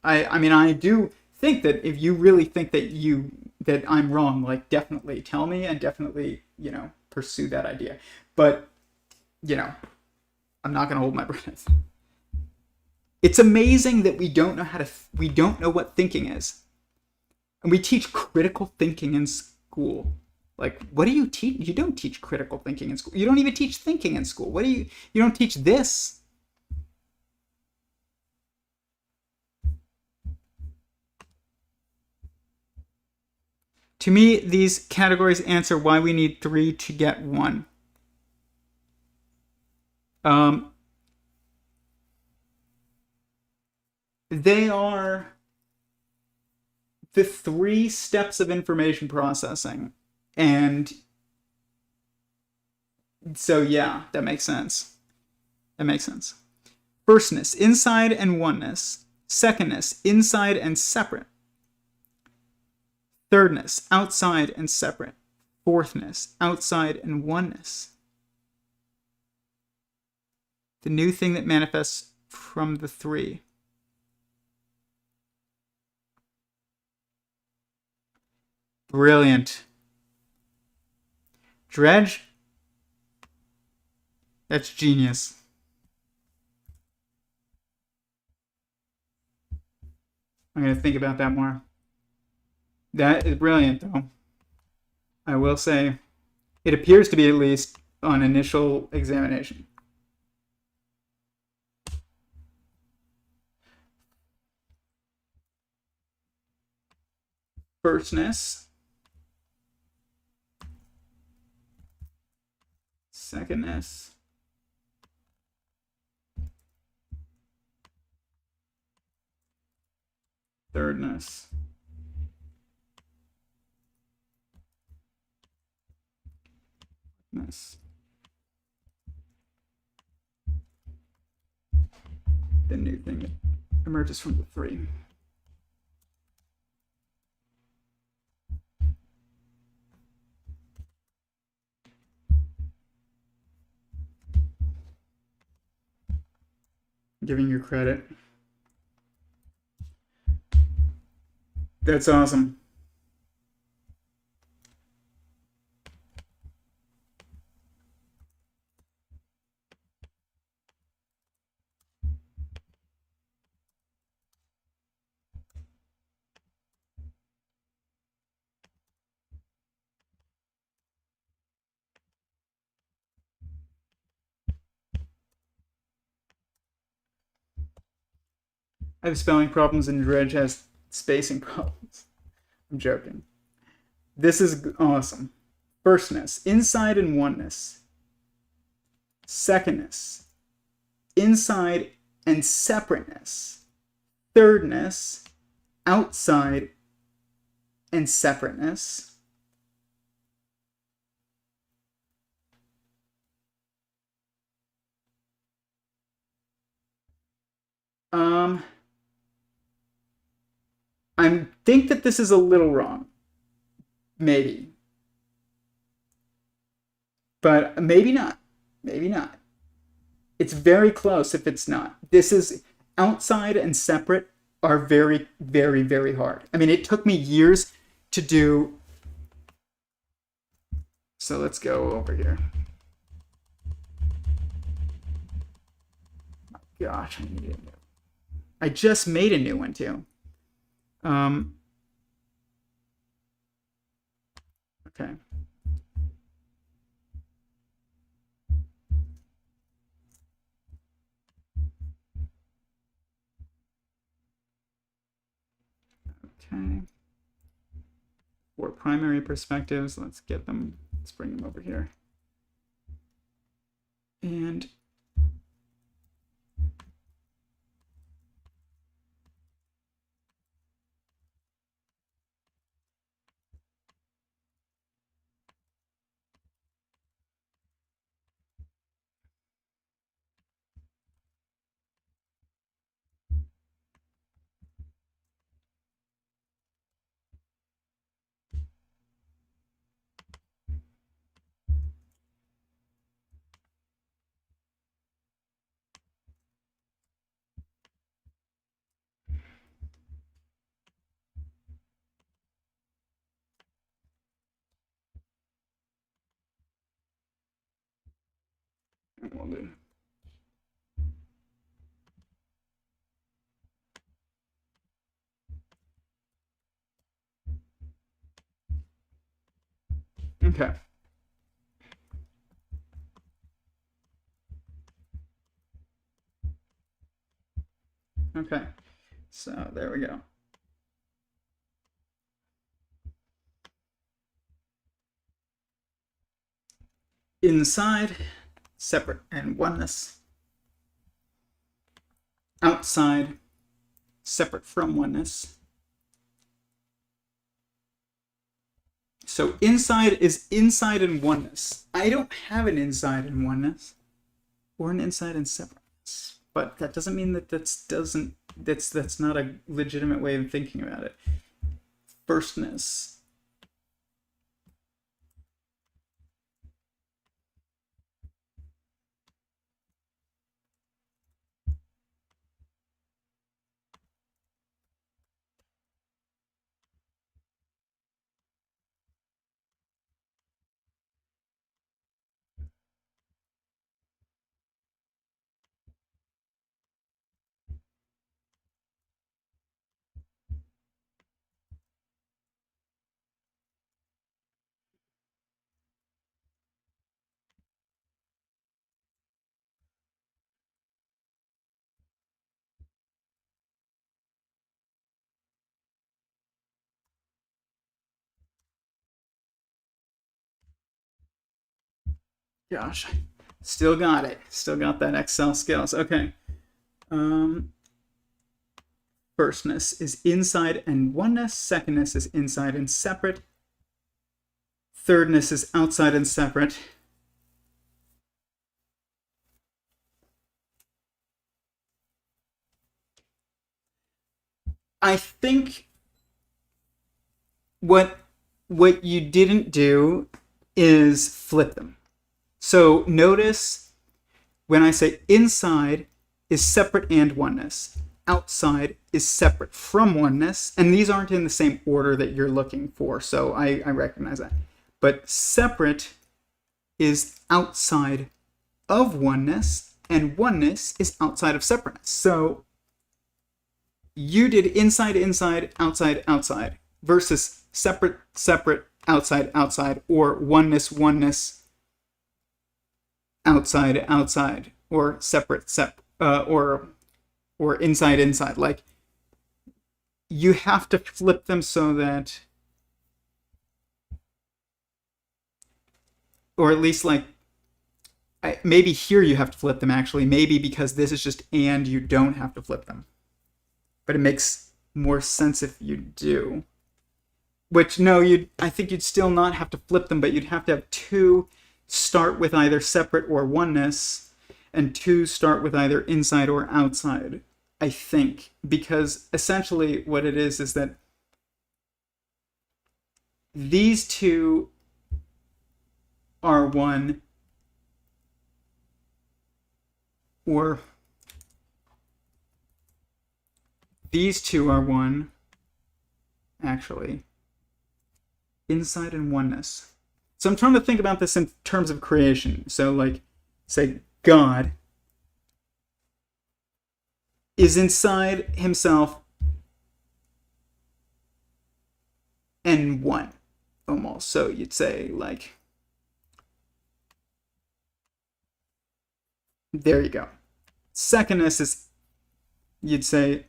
I mean, I do think that if you really think that I'm wrong, like, definitely tell me and definitely, pursue that idea. But, I'm not going to hold my breath. It's amazing that we don't know what thinking is. And we teach critical thinking in school. Like, what do you teach? You don't teach critical thinking in school. You don't even teach thinking in school. You don't teach this. To me, these categories answer why we need 3 to get 1. They are the 3 steps of information processing. And so, yeah, that makes sense. Firstness, inside and oneness. Secondness, inside and separate. Thirdness, outside and separate. Fourthness, outside and oneness. The new thing that manifests from the 3. Brilliant. Dredge? That's genius. I'm going to think about that more. That is brilliant, though. I will say it appears to be, at least on initial examination. Firstness. Secondness. Thirdness. Fourthness. The new thing that emerges from the three. Giving you credit. That's awesome. I have spelling problems and Dredge has spacing problems. I'm joking. This is awesome. Firstness, inside and oneness. Secondness, inside and separateness. Thirdness, outside and separateness. I think that this is a little wrong. Maybe. But maybe not. Maybe not. It's very close if it's not. This is outside and separate are very, very, very hard. I mean, it took me years to do. So let's go over here. Oh, gosh, I need it. I just made a new one too. Okay. Okay. 4 primary perspectives. Let's get them. Let's bring them over here. And we'll do. Okay. Okay. So there we go. Inside, separate and oneness. Outside, separate from oneness. So inside is inside and oneness. I don't have an inside and oneness or an inside and separateness, but that doesn't mean that that's not a legitimate way of thinking about it. Firstness. Gosh, still got it. Still got that Excel skills. Okay. Firstness is inside and oneness. Secondness is inside and separate. Thirdness is outside and separate. I think what you didn't do is flip them. So notice when I say inside is separate and oneness, outside is separate from oneness, and these aren't in the same order that you're looking for, so I recognize that. But separate is outside of oneness, and oneness is outside of separateness. So you did inside, inside, outside, outside, versus separate, separate, outside, outside, or oneness, oneness, outside, outside, or separate, or inside, inside. Like, you have to flip them so that, or at least like, maybe here you have to flip them actually, maybe because this is just and you don't have to flip them. But it makes more sense if you do. Which, no, I think you'd still not have to flip them, but you'd have to have two start with either separate or oneness, and two start with either inside or outside, I think. Because essentially what it is that these two are one, or these two are one, actually. Inside and oneness. So I'm trying to think about this in terms of creation. So, like, say God is inside himself and one, almost. So you'd say, like, there you go. Secondness is, you'd say,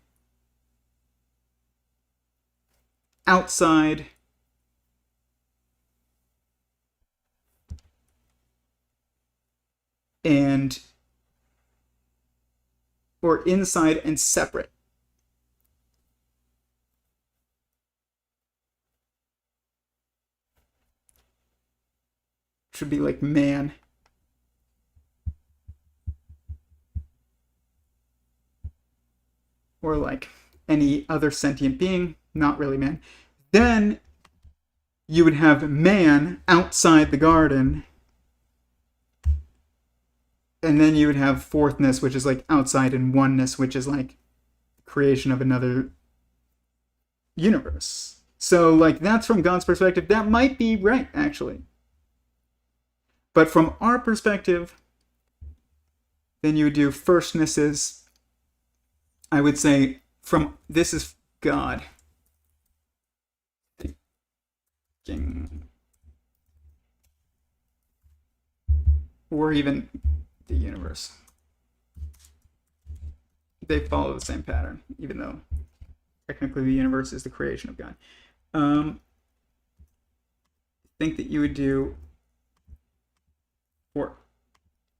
outside and, or inside and separate. Should be like man. Or like any other sentient being, not really man. Then you would have man outside the garden. And then you would have fourthness, which is like outside, and oneness, which is like creation of another universe. So, like, that's from God's perspective. That might be right, actually. But from our perspective, then you would do firstness is, I would say, from this is God. Or even the universe. They follow the same pattern, even though technically the universe is the creation of God. I think that you would do for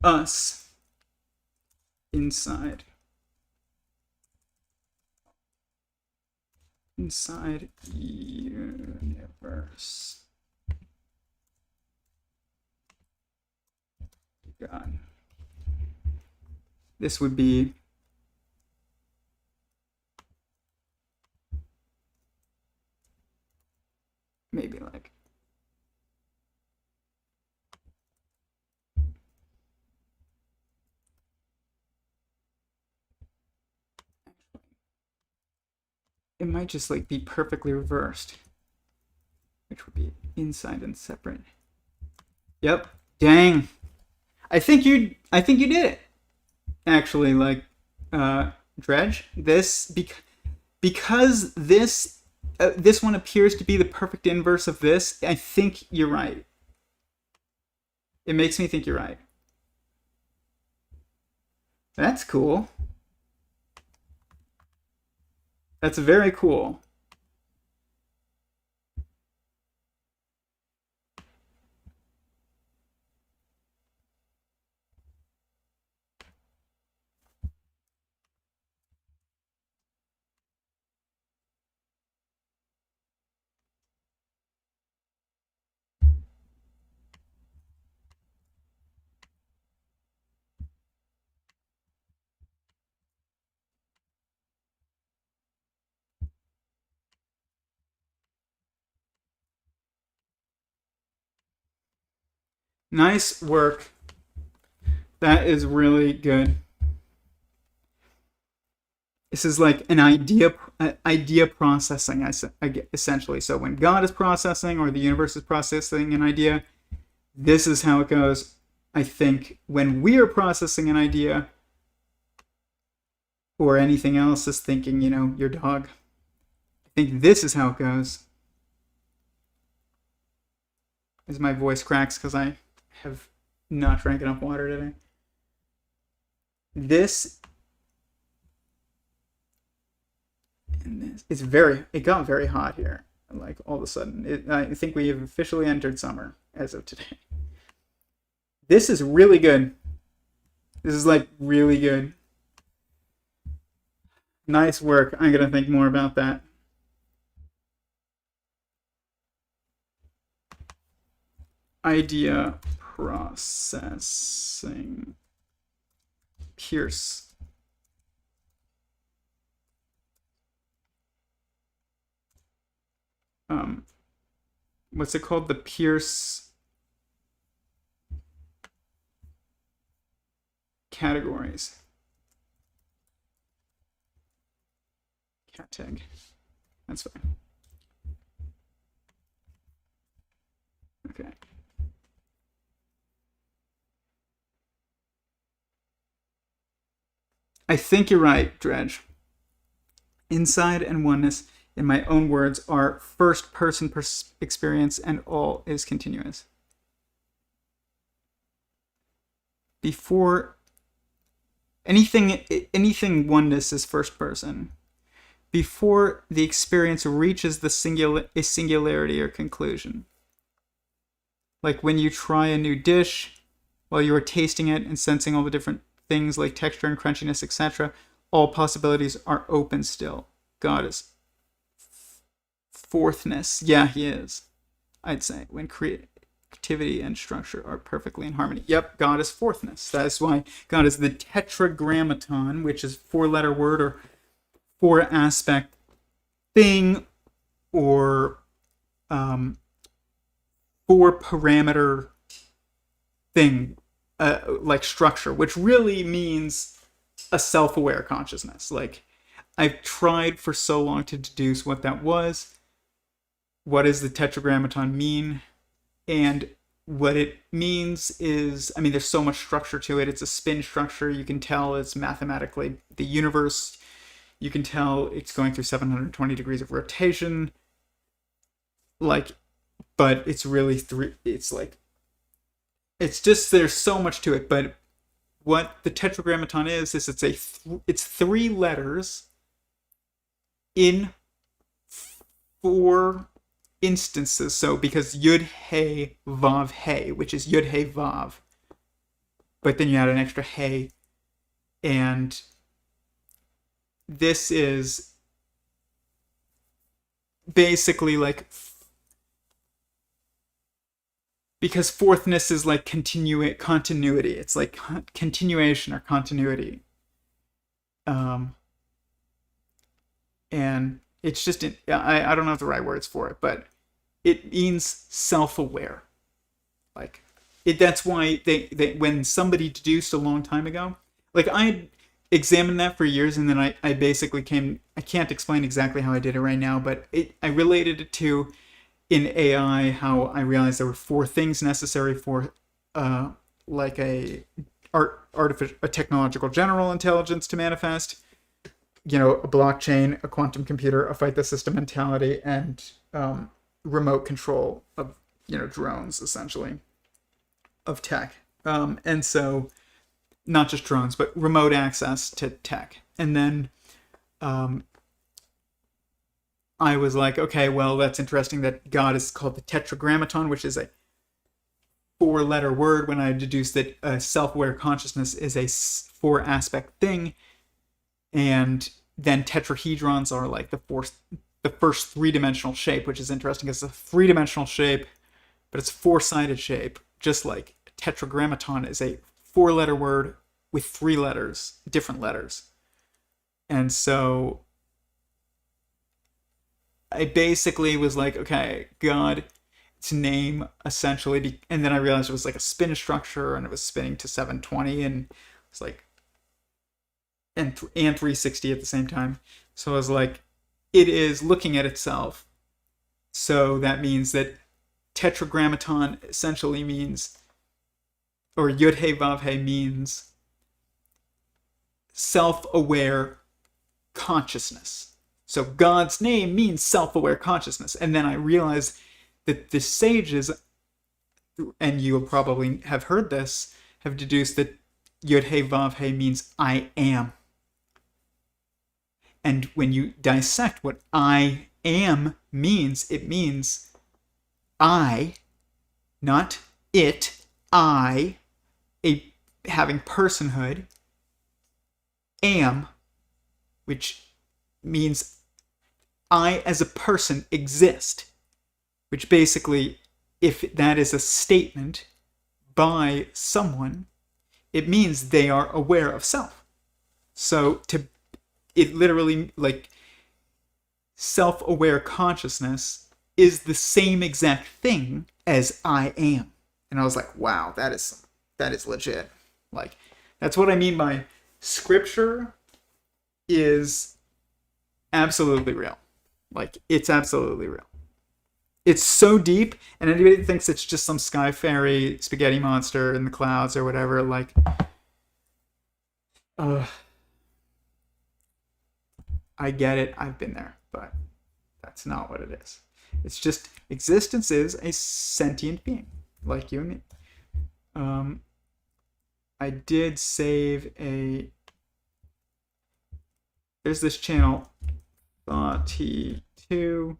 us inside universe God. This would be maybe like it might just like be perfectly reversed, which would be inside and separate. Yep. Dang. I think you did it. Actually, like, Dredge, this because this one appears to be the perfect inverse of this. I think you're right. It makes me think you're right. That's cool. That's very cool. Nice work. That is really good. This is like an idea processing, essentially. So when God is processing or the universe is processing an idea, this is how it goes. I think when we are processing an idea or anything else is thinking, your dog, I think this is how it goes. As my voice cracks because I have not drank enough water today. This and this, it got very hot here. Like all of a sudden, I think we have officially entered summer as of today. This is really good. This is like really good. Nice work. I'm gonna think more about that. Idea processing. Pierce. What's it called? The Pierce categories. Cat tag. That's fine. Okay. I think you're right, Dredge. Inside and oneness, in my own words, are first person experience and all is continuous. Before anything oneness is first person. Before the experience reaches the singularity or conclusion. Like when you try a new dish, while you are tasting it and sensing all the different things like texture and crunchiness, etc., all possibilities are open still. God is fourthness. Yeah, he is. I'd say when creativity and structure are perfectly in harmony. Yep, God is fourthness. That's why God is the tetragrammaton, which is 4-letter word or 4-aspect thing, or 4-parameter thing, like structure, which really means a self-aware consciousness. Like, I've tried for so long to deduce what that was. What does the tetragrammaton mean? And what it means is, there's so much structure to it. It's a spin structure. You can tell it's mathematically the universe. You can tell it's going through 720 degrees of rotation. Like, but it's really it's just, there's so much to it. But what the tetragrammaton is it's 3 letters in 4 instances. So because Yud Hey Vav Hey, which is Yud Hey Vav, but then you add an extra Hey, and this is basically like, because fourthness is like continuity. It's like continuation or continuity. And it's just, I don't know the right words for it, but it means self-aware. Like, that's why they when somebody deduced a long time ago, like I examined that for years, and then I basically I can't explain exactly how I did it right now, but I related it to, in AI, how I realized there were 4 things necessary for like a technological general intelligence to manifest. A blockchain, a quantum computer, a fight the system mentality, and remote control of drones, essentially, of tech. And so, not just drones, but remote access to tech. And then I was like, okay, well, that's interesting that God is called the tetragrammaton, which is a 4-letter word, when I deduced that self-aware consciousness is a 4-aspect thing. And then tetrahedrons are like the first 3-dimensional shape, which is interesting. It's a 3-dimensional shape, but it's a 4-sided shape, just like tetragrammaton is a 4-letter word with 3 letters, different letters. And so I basically was like, okay, God, name essentially, and then I realized it was like a spin structure, and it was spinning to 720, and it's like and 360 at the same time. So I was like, it is looking at itself. So that means that tetragrammaton essentially means, or yud he vav he means self-aware consciousness. So God's name means self-aware consciousness. And then I realized that the sages, and you'll probably have heard this, have deduced that yud he vav he means I am. And when you dissect what I am means, it means I, not it, I, having personhood, am, which means I as a person exist, which basically, if that is a statement by someone, it means they are aware of self. So it literally, like, self-aware consciousness is the same exact thing as I am. And I was like, wow, that is legit. Like, that's what I mean by scripture is absolutely real. Like, it's absolutely real. It's so deep, and anybody that thinks it's just some sky fairy spaghetti monster in the clouds or whatever, like, I get it, I've been there, but that's not what it is. It's just existence is a sentient being, like you and me. I did save there's this channel, 32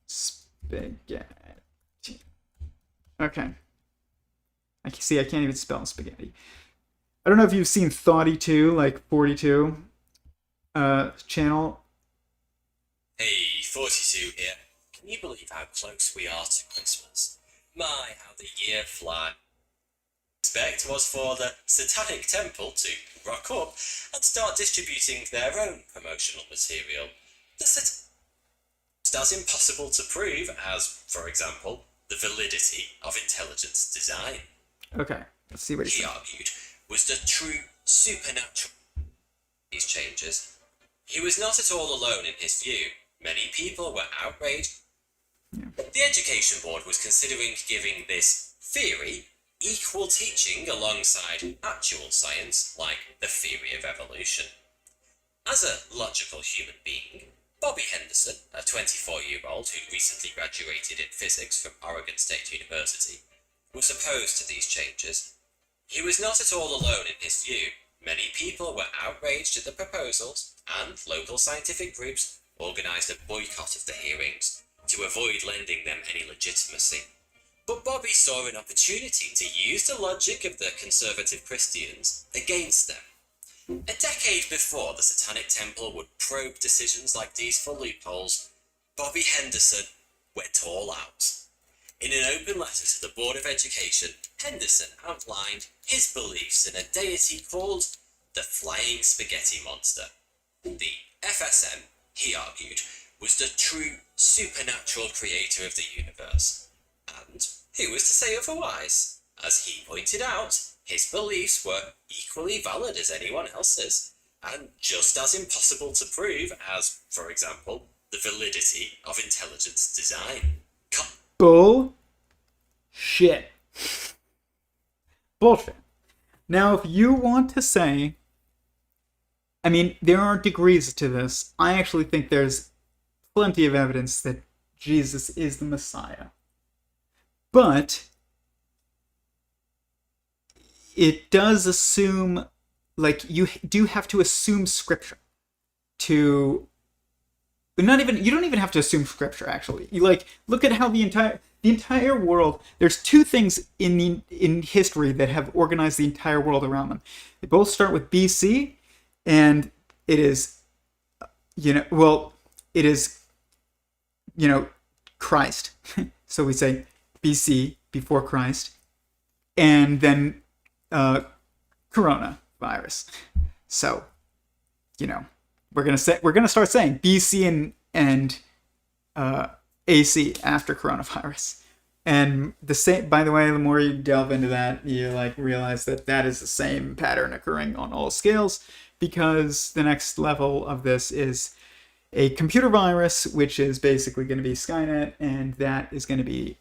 Spaghetti. Okay. I can't even spell spaghetti. I don't know if you've seen 32, like 42 channel. Hey, 42 here. Can you believe how close we are to Christmas? My, how the year flies. Expect was for the Satanic Temple to rock up and start distributing their own promotional material. Just as impossible to prove as, for example, the validity of intelligence design. Okay, let's see what he argued was the true supernatural. These changes. He was not at all alone in his view. Many people were outraged. Yeah. The Education Board was considering giving this theory equal teaching alongside actual science, like the theory of evolution. As a logical human being, Bobby Henderson, a 24-year-old who recently graduated in physics from Oregon State University, was opposed to these changes. He was not at all alone in his view. Many people were outraged at the proposals, and local scientific groups organised a boycott of the hearings to avoid lending them any legitimacy. But Bobby saw an opportunity to use the logic of the conservative Christians against them. A decade before the Satanic Temple would probe decisions like these for loopholes, Bobby Henderson went all out. In an open letter to the Board of Education, Henderson outlined his beliefs in a deity called the Flying Spaghetti Monster. The FSM, he argued, was the true supernatural creator of the universe. And who was to say otherwise? As he pointed out, his beliefs were equally valid as anyone else's, and just as impossible to prove as, for example, the validity of intelligence design. Bullshit. Bullshit. Now, if you want to say, I mean, there are degrees to this. I actually think there's plenty of evidence that Jesus is the Messiah. But it does assume, like, you do have to assume scripture to, but not even, you don't even have to assume scripture, actually. You, like, look at how the entire world, there's two things in history that have organized the entire world around them. They both start with BC, and it is, it is, Christ. So we say BC, before Christ, and then coronavirus. So, we're gonna start saying BC and AC after coronavirus. And the same, by the way, the more you delve into that, you like realize that that is the same pattern occurring on all scales, because the next level of this is a computer virus, which is basically going to be Skynet, and that is going to be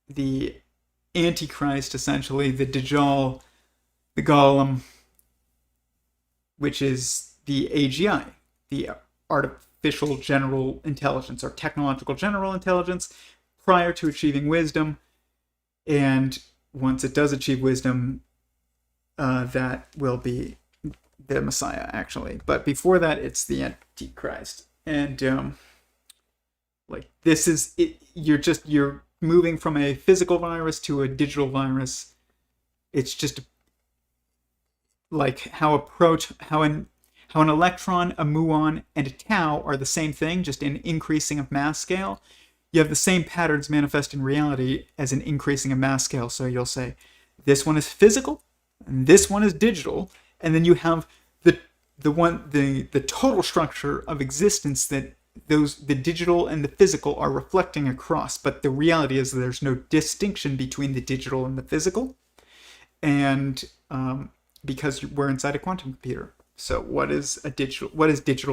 the Antichrist, essentially, the Dajjal, the Golem, which is the AGI, the artificial general intelligence or technological general intelligence, prior to achieving wisdom. And once it does achieve wisdom, that will be the Messiah, actually. But before that, it's the Antichrist. And like this is it, you're moving from a physical virus to a digital virus. It's just like how an electron, a muon, and a tau are the same thing, just in increasing of mass scale. You have the same patterns manifest in reality as an increasing of mass scale. So you'll say, this one is physical, and this one is digital, and then you have the total structure of existence that the digital and the physical are reflecting across. But the reality is there's no distinction between the digital and the physical, and because we're inside a quantum computer. So what is digital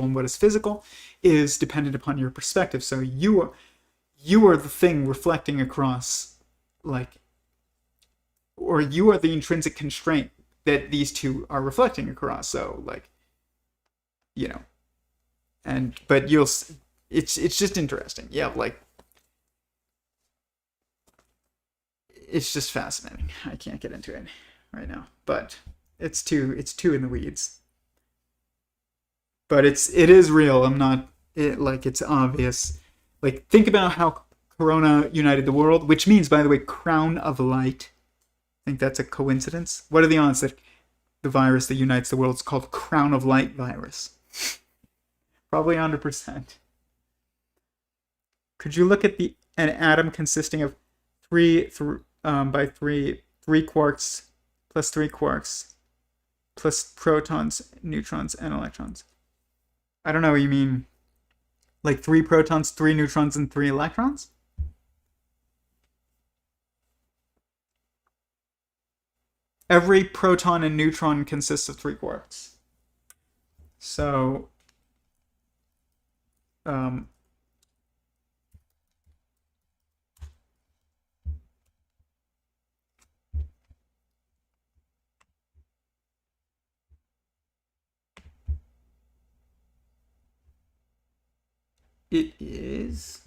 and what is physical is dependent upon your perspective. So you are the thing reflecting across, like, or you are the intrinsic constraint that these two are reflecting across. So like, you know, but it's just interesting. Yeah, like, it's just fascinating. I can't get into it right now, but it's too in the weeds. But it is real. It's obvious. Like, think about how Corona united the world, which means, by the way, crown of light. I think that's a coincidence. What are the odds that the virus that unites the world is called crown of light virus? Probably 100%. Could you look at an atom consisting of three quarks plus 3 quarks plus protons, neutrons, and electrons? I don't know what you mean. Like 3 protons, 3 neutrons, and 3 electrons? Every proton and neutron consists of 3 quarks. So, it is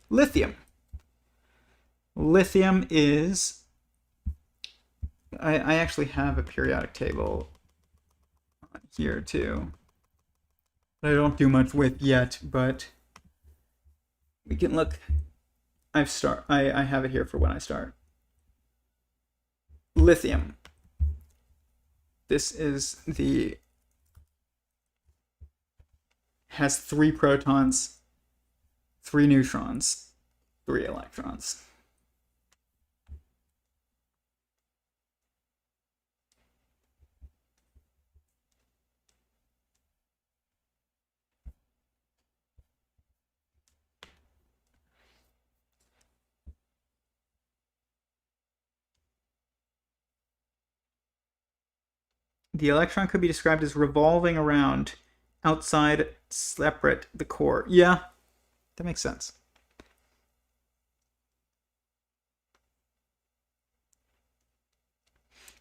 lithium. Lithium is, I actually have a periodic table here too that I don't do much with yet, but we can look. I have it here for when I start. Lithium. This is has 3 protons, 3 neutrons, 3 electrons. The electron could be described as revolving around, outside, separate the core. Yeah, that makes sense.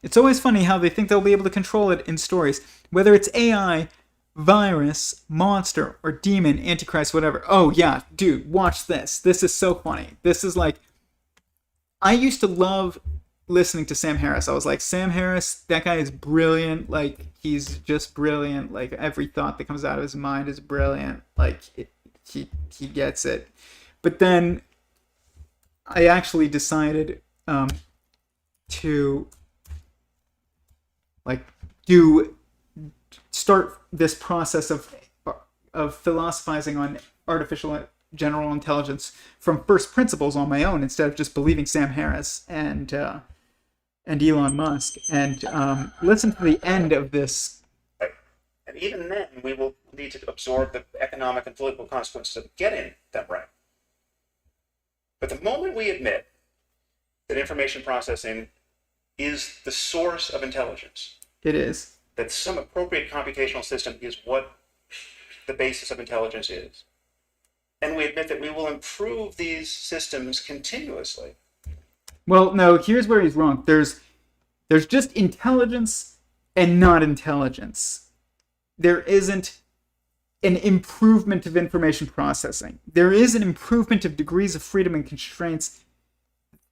It's always funny how they think they'll be able to control it in stories. Whether it's AI, virus, monster, or demon, antichrist, whatever. Oh yeah, dude, watch this. This is so funny. This is like, I used to love listening to Sam Harris. I was like, Sam Harris, that guy is brilliant. Like, he's just brilliant. Like, every thought that comes out of his mind is brilliant. Like, he gets it. But then I actually decided to like start this process of philosophizing on artificial general intelligence from first principles on my own, instead of just believing Sam Harris and Elon Musk, and listen to the end of this And even then, we will need to absorb the economic and political consequences of getting them right. But the moment we admit that information processing is the source of intelligence, It is. that some appropriate computational system is what the basis of intelligence is, and we admit that we will improve these systems continuously. Well, no, here's where he's wrong. There's just intelligence and not intelligence. There isn't an improvement of information processing. There is an improvement of degrees of freedom and constraints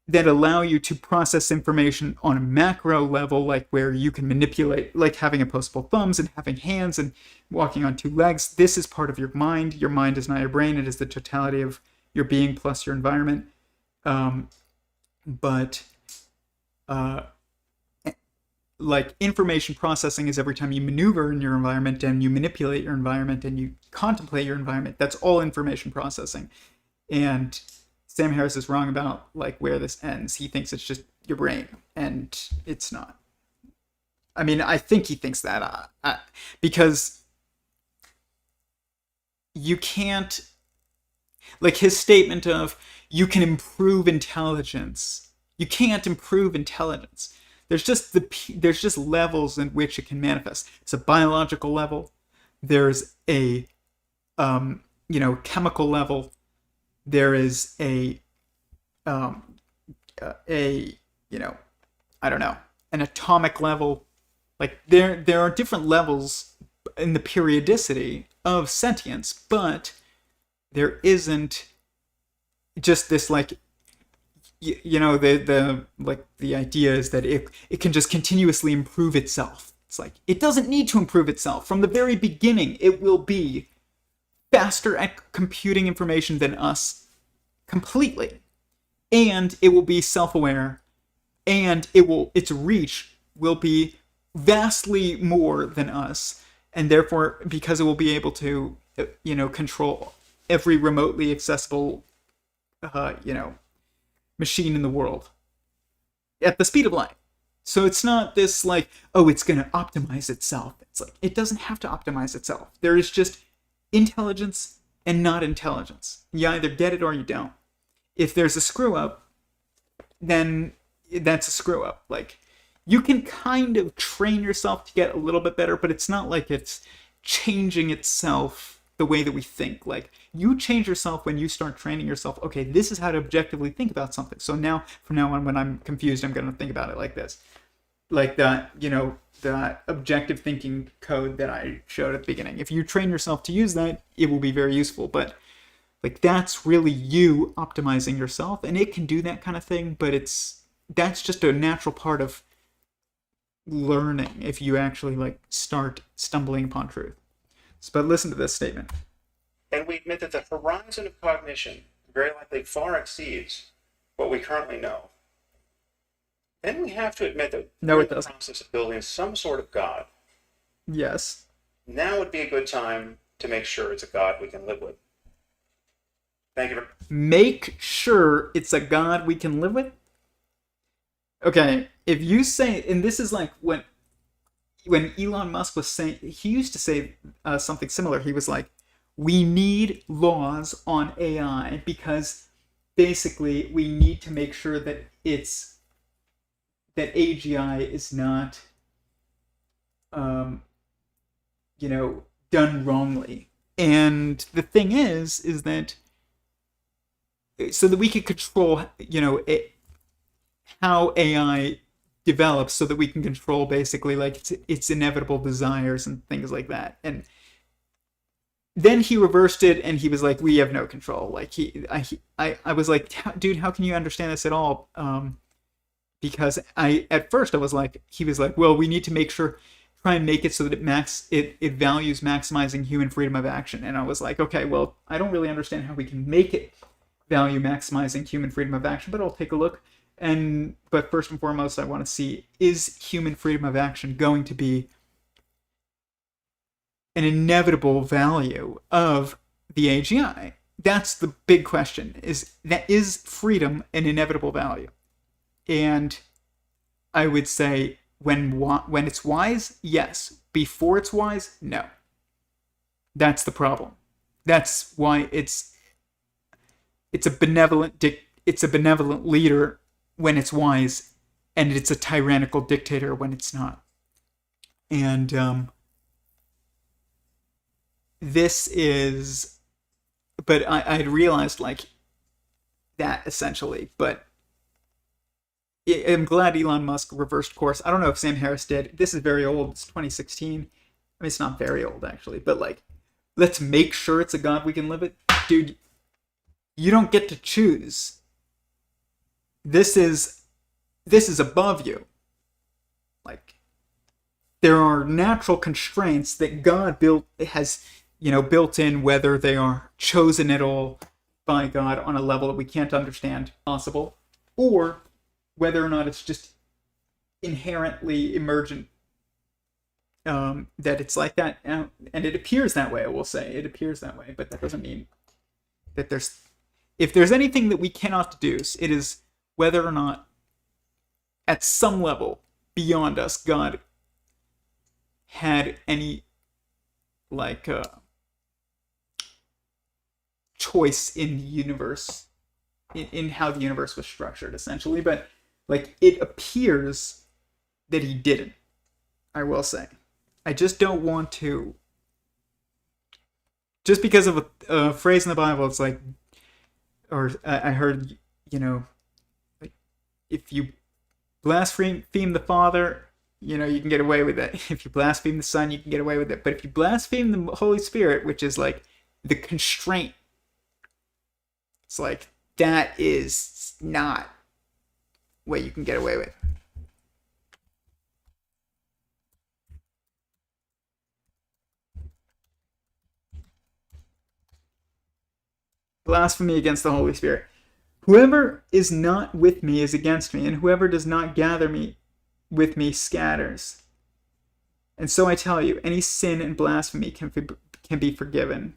that allow you to process information on a macro level, like where you can manipulate, like having opposable thumbs and having hands and walking on two legs. This is part of your mind. Your mind is not your brain. It is the totality of your being plus your environment. But like information processing is every time you maneuver in your environment and you manipulate your environment and you contemplate your environment. That's all information processing. And Sam Harris is wrong about like where this ends. He thinks it's just your brain, and it's not. I mean, I think he thinks that because you can't, like his statement of you can improve intelligence. You can't improve intelligence. There's just levels in which it can manifest. It's a biological level. There's a chemical level. There is an atomic level. Like there are different levels in the periodicity of sentience, but there isn't just this like, the idea is that it can just continuously improve itself. It's like it doesn't need to improve itself. From the very beginning, it will be faster at computing information than us completely, and it will be self-aware, and its reach will be vastly more than us, and therefore because it will be able to control every remotely accessible machine in the world at the speed of light. So it's not this like, oh, it's going to optimize itself. It's like it doesn't have to optimize itself. There is just intelligence and not intelligence. You either get it or you don't. If there's a screw up, then that's a screw up. Like you can kind of train yourself to get a little bit better, but it's not like it's changing itself the way that we think. Like you change yourself when you start training yourself. Okay, this is how to objectively think about something. So now, from now on, when I'm confused, I'm going to think about it like this. Like that objective thinking code that I showed at the beginning. If you train yourself to use that, it will be very useful. But like that's really you optimizing yourself, and it can do that kind of thing. But that's just a natural part of learning if you actually like start stumbling upon truth. But listen to this statement. And we admit that the horizon of cognition very likely far exceeds what we currently know. Then we have to admit that no, we're it in the doesn't. process of building some sort of God. Yes. Now would be a good time to make sure it's a God we can live with. Thank you. Make sure it's a God we can live with? Okay, if you say, and this is like when Elon Musk was saying, he used to say something similar. He was like, we need laws on AI because basically we need to make sure that that AGI is not, done wrongly. And the thing is that so that we could control, how AI develops, so that we can control basically like its inevitable desires and things like that. And then he reversed it, and he was like, "We have no control." Like I was like, "Dude, how can you understand this at all?" Because at first I was like, he was like, "Well, we need to make sure, try and make it so that it values maximizing human freedom of action." And I was like, "Okay, well, I don't really understand how we can make it value maximizing human freedom of action, but I'll take a look." But first and foremost, I want to see, is human freedom of action going to be an inevitable value of the AGI? That's the big question. Is freedom an inevitable value? And I would say when it's wise, yes. Before it's wise, no. That's the problem. That's why it's a benevolent leader when it's wise, and it's a tyrannical dictator when it's not. And this is, but I realized like that essentially. But I'm glad Elon Musk reversed course. I don't know if Sam Harris did. This is very old. It's 2016. I mean, it's not very old actually, but like, let's make sure it's a God we can live it. Dude, you don't get to choose. This is above you. Like, there are natural constraints that God has built in, whether they are chosen at all by God on a level that we can't understand possible, or whether or not it's just inherently emergent, that it's like that, and it appears that way. I will say it appears that way, but that doesn't mean that if there's anything that we cannot deduce, it is whether or not at some level beyond us God had any like choice in the universe, in how the universe was structured essentially. But like, it appears that he didn't, I will say. I just don't want to, just because of a phrase in the Bible, it's like, or I heard, like, if you blaspheme the Father, you can get away with it. If you blaspheme the Son, you can get away with it. But if you blaspheme the Holy Spirit, which is like the constraint, it's like, that is not what you can get away with. Blasphemy against the Holy Spirit. Whoever is not with me is against me, and whoever does not gather me with me scatters. And so I tell you, any sin and blasphemy can be forgiven,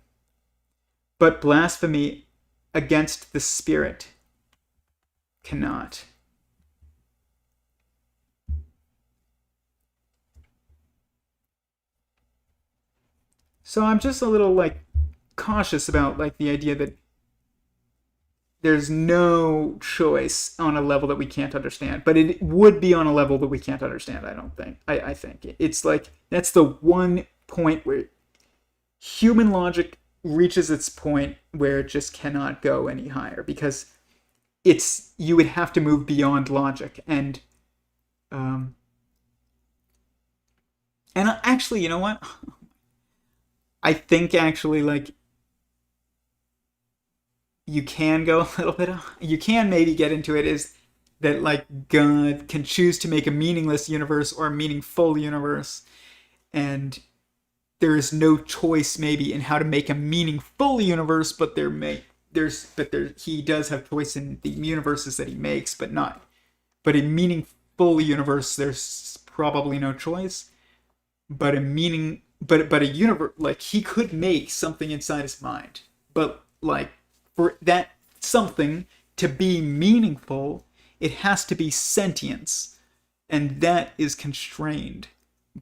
but blasphemy against the Spirit cannot. So I'm just a little like cautious about like the idea that there's no choice on a level that we can't understand, but it would be on a level that we can't understand. I think it's like, that's the one point where human logic reaches its point where it just cannot go any higher, because you would have to move beyond logic. And actually, you know what? I think actually, like, you can go a little bit, you can maybe get into it, is that like God can choose to make a meaningless universe or a meaningful universe, and there is no choice maybe in how to make a meaningful universe, but he does have choice in the universes that he makes, but a meaningful universe, there's probably no choice. But a universe, like, he could make something inside his mind, but like, for that something to be meaningful, it has to be sentience, and that is constrained.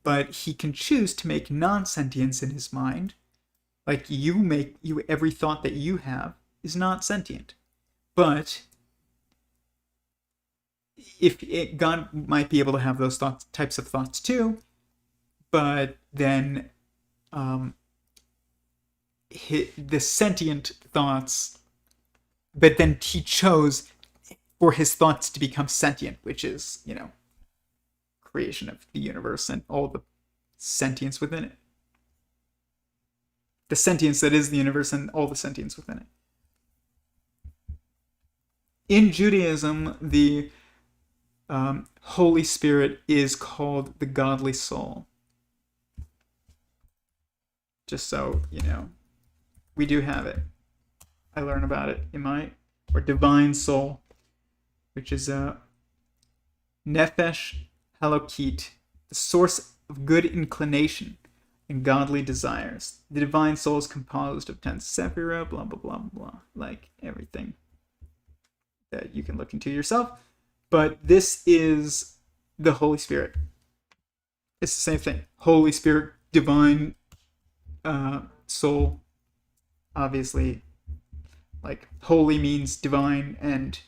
But he can choose to make non-sentience in his mind. Like, every thought that you have is not sentient. But God might be able to have those types of thoughts too, but then the sentient thoughts, but then he chose for his thoughts to become sentient, which is, creation of the universe and all the sentience within it. The sentience that is the universe and all the sentience within it. In Judaism, the Holy Spirit is called the godly soul. Just so you know, we do have it. I learn about it or divine soul, which is Nefesh Halokit, the source of good inclination and godly desires. The divine soul is composed of 10 sephirah, blah, blah, blah, blah, like everything that you can look into yourself. But this is the Holy Spirit. It's the same thing. Holy Spirit, divine, soul. Obviously, like holy means divine and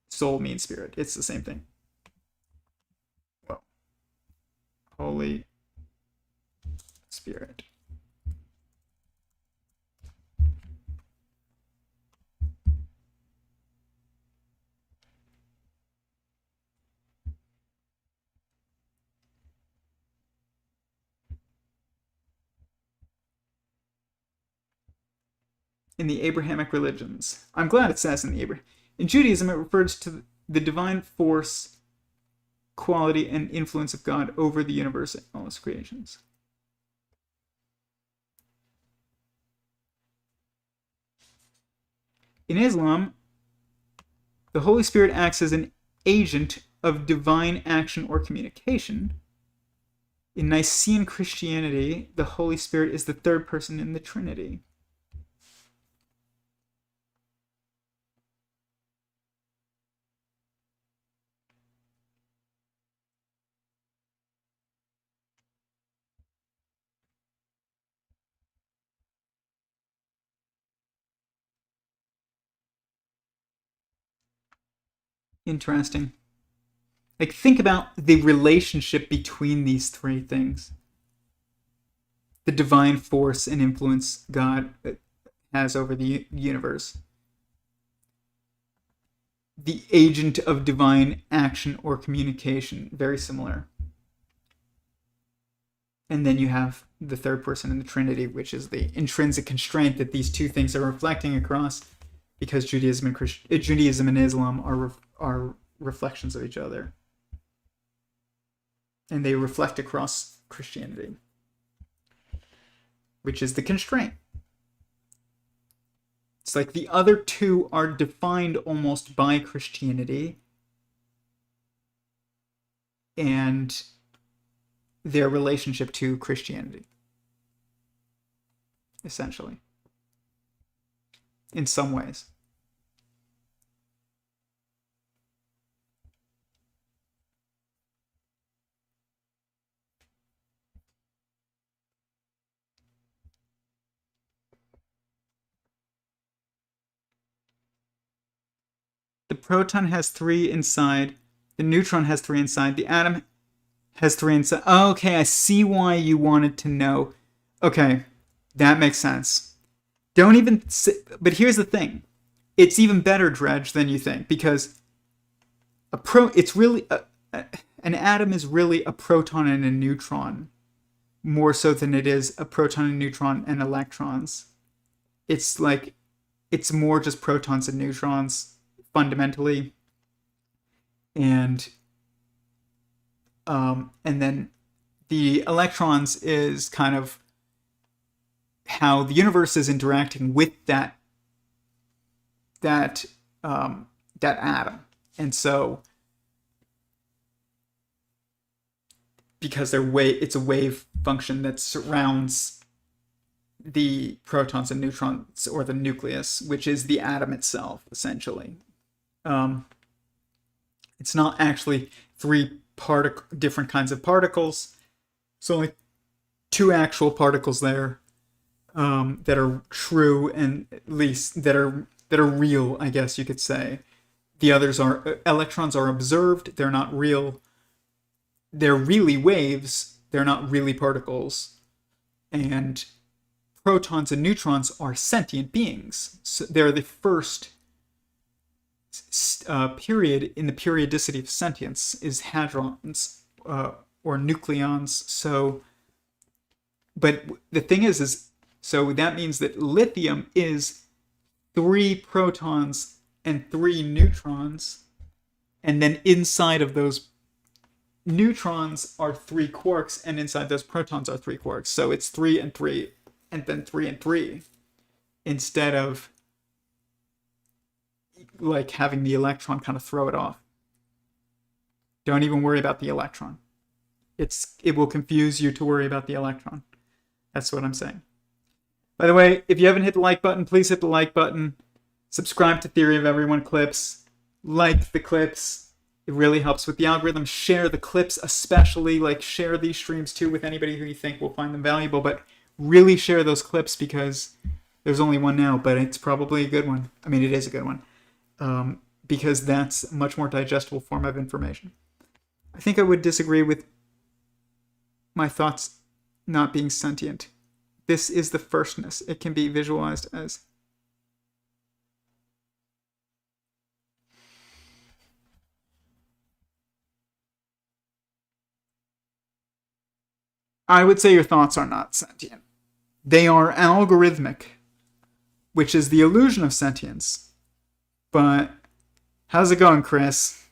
soul means spirit. It's the same thing. Well, Holy Spirit. In the Abrahamic religions. I'm glad it says in the Abraham. In Judaism, it refers to the divine force, quality, and influence of God over the universe and all its creations. In Islam, the Holy Spirit acts as an agent of divine action or communication. In Nicene Christianity, the Holy Spirit is the third person in the Trinity. Interesting. Like, think about the relationship between these three things. The divine force and influence God has over the universe. The agent of divine action or communication, very similar. And then you have the third person in the Trinity, which is the intrinsic constraint that these two things are reflecting across, because Judaism and Islam are reflections of each other. And they reflect across Christianity, which is the constraint. It's like the other two are defined almost by Christianity and their relationship to Christianity, essentially, in some ways. The proton has 3 inside, the neutron has 3 inside, the atom has 3 inside. Oh, okay, I see why you wanted to know. Okay, that makes sense. Don't even say, but here's the thing. It's even better, Dredge, than you think, because an atom is really a proton and a neutron, more so than it is a proton and neutron and electrons. It's like, it's more just protons and neutrons, fundamentally, and then the electrons is kind of how the universe is interacting with that atom. And so, because it's a wave function that surrounds the protons and neutrons, or the nucleus, which is the atom itself, essentially. It's not actually 3 different kinds of particles. It's only 2 actual particles there that are true, and at least that are real, I guess you could say. The others are electrons are observed. They're not real. They're really waves. They're not really particles. And protons and neutrons are sentient beings. So they're the first period in the periodicity of sentience is hadrons or nucleons. So, but the thing is so that means that lithium is 3 protons and 3 neutrons, and then inside of those neutrons are 3 quarks, and inside those protons are 3 quarks. So it's 3 and 3, and then 3 and 3, instead of like having the electron kind of throw it off. Don't even worry about the electron. It will confuse you to worry about the electron. That's what I'm saying. By the way, if you haven't hit the like button, please hit the like button. Subscribe to Theory of Everyone clips. Like the clips. It really helps with the algorithm. Share the clips, especially, like, share these streams too with anybody who you think will find them valuable, but really share those clips because there's only one now, but it's probably a good one. I mean, it is a good one, because that's a much more digestible form of information. I think I would disagree with my thoughts not being sentient. This is the firstness. It can be visualized as... I would say your thoughts are not sentient. They are algorithmic, which is the illusion of sentience. But how's it going, Chris?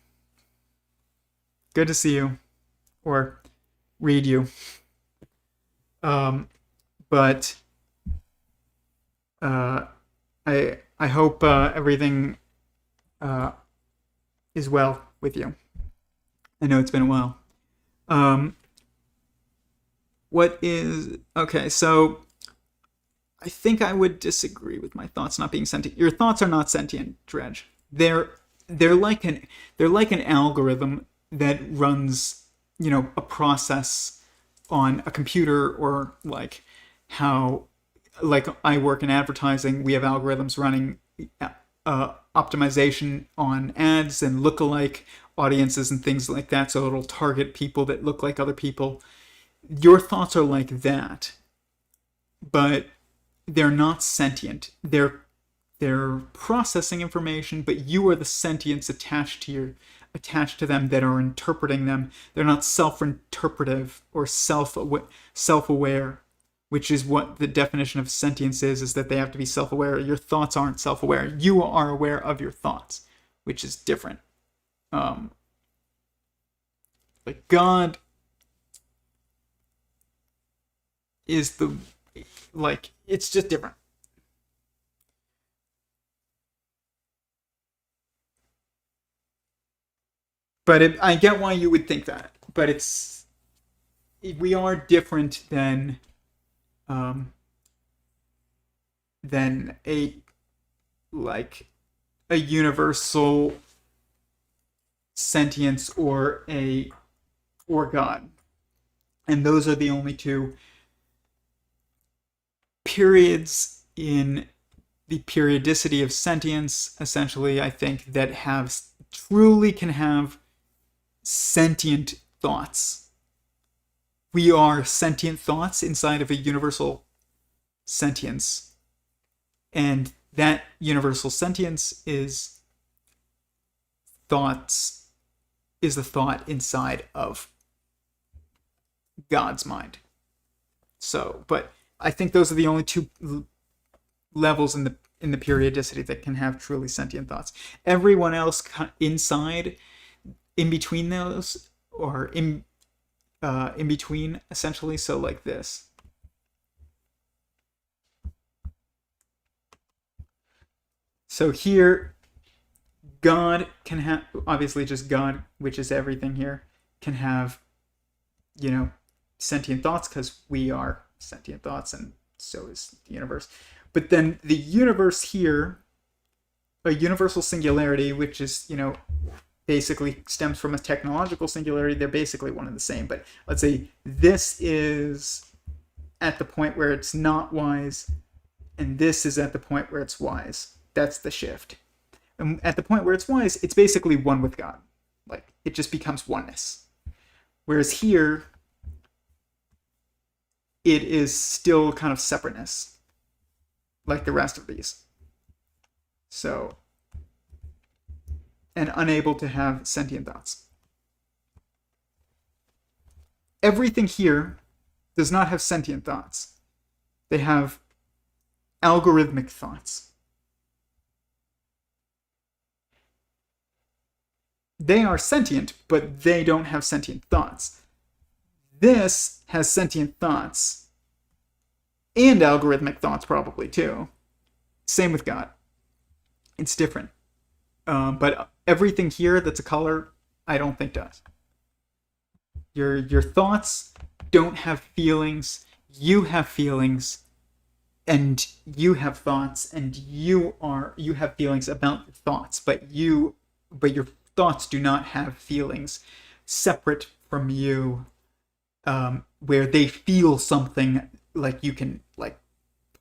Good to see you. Or read you. But I hope everything is well with you. I know it's been a while. Okay, so I think I would disagree with my thoughts not being sentient. Your thoughts are not sentient, Dredge. They're like an algorithm that runs, a process on a computer, or like how, like, I work in advertising, we have algorithms running optimization on ads and lookalike audiences and things like that, so it'll target people that look like other people. Your thoughts are like that, but they're not sentient. They're processing information, but you are the sentience attached to them that are interpreting them. They're not self-interpretive or self-aware, which is what the definition of sentience is that they have to be self-aware. Your thoughts aren't self-aware. You are aware of your thoughts, which is different. Like, God is it's just different. But I get why you would think that. But we are different than a universal sentience or God. And those are the only two periods in the periodicity of sentience, essentially, I think, that truly can have sentient thoughts. We are sentient thoughts inside of a universal sentience, and that universal sentience is the thought inside of God's mind. So, but I think those are the only two levels in the periodicity that can have truly sentient thoughts. Everyone else inside, in between those, or in between, essentially. So like this. So here, God can have, obviously just God, which is everything here, can have, sentient thoughts, because we are sentient thoughts, and so is the universe. But then the universe here, a universal singularity, which is, basically stems from a technological singularity. They're basically one and the same. But let's say this is at the point where it's not wise, and this is at the point where it's wise. That's the shift. And at the point where it's wise, it's basically one with God. Like, it just becomes oneness. Whereas here, it is still kind of separateness, like the rest of these. So, and unable to have sentient thoughts. Everything here does not have sentient thoughts. They have algorithmic thoughts. They are sentient, but they don't have sentient thoughts. This has sentient thoughts and algorithmic thoughts, probably too. Same with God. It's different. But everything here that's a color, I don't think does. Your thoughts don't have feelings. You have feelings, and you have thoughts, and you have feelings about your thoughts. But your thoughts do not have feelings separate from you, where they feel something, like you can like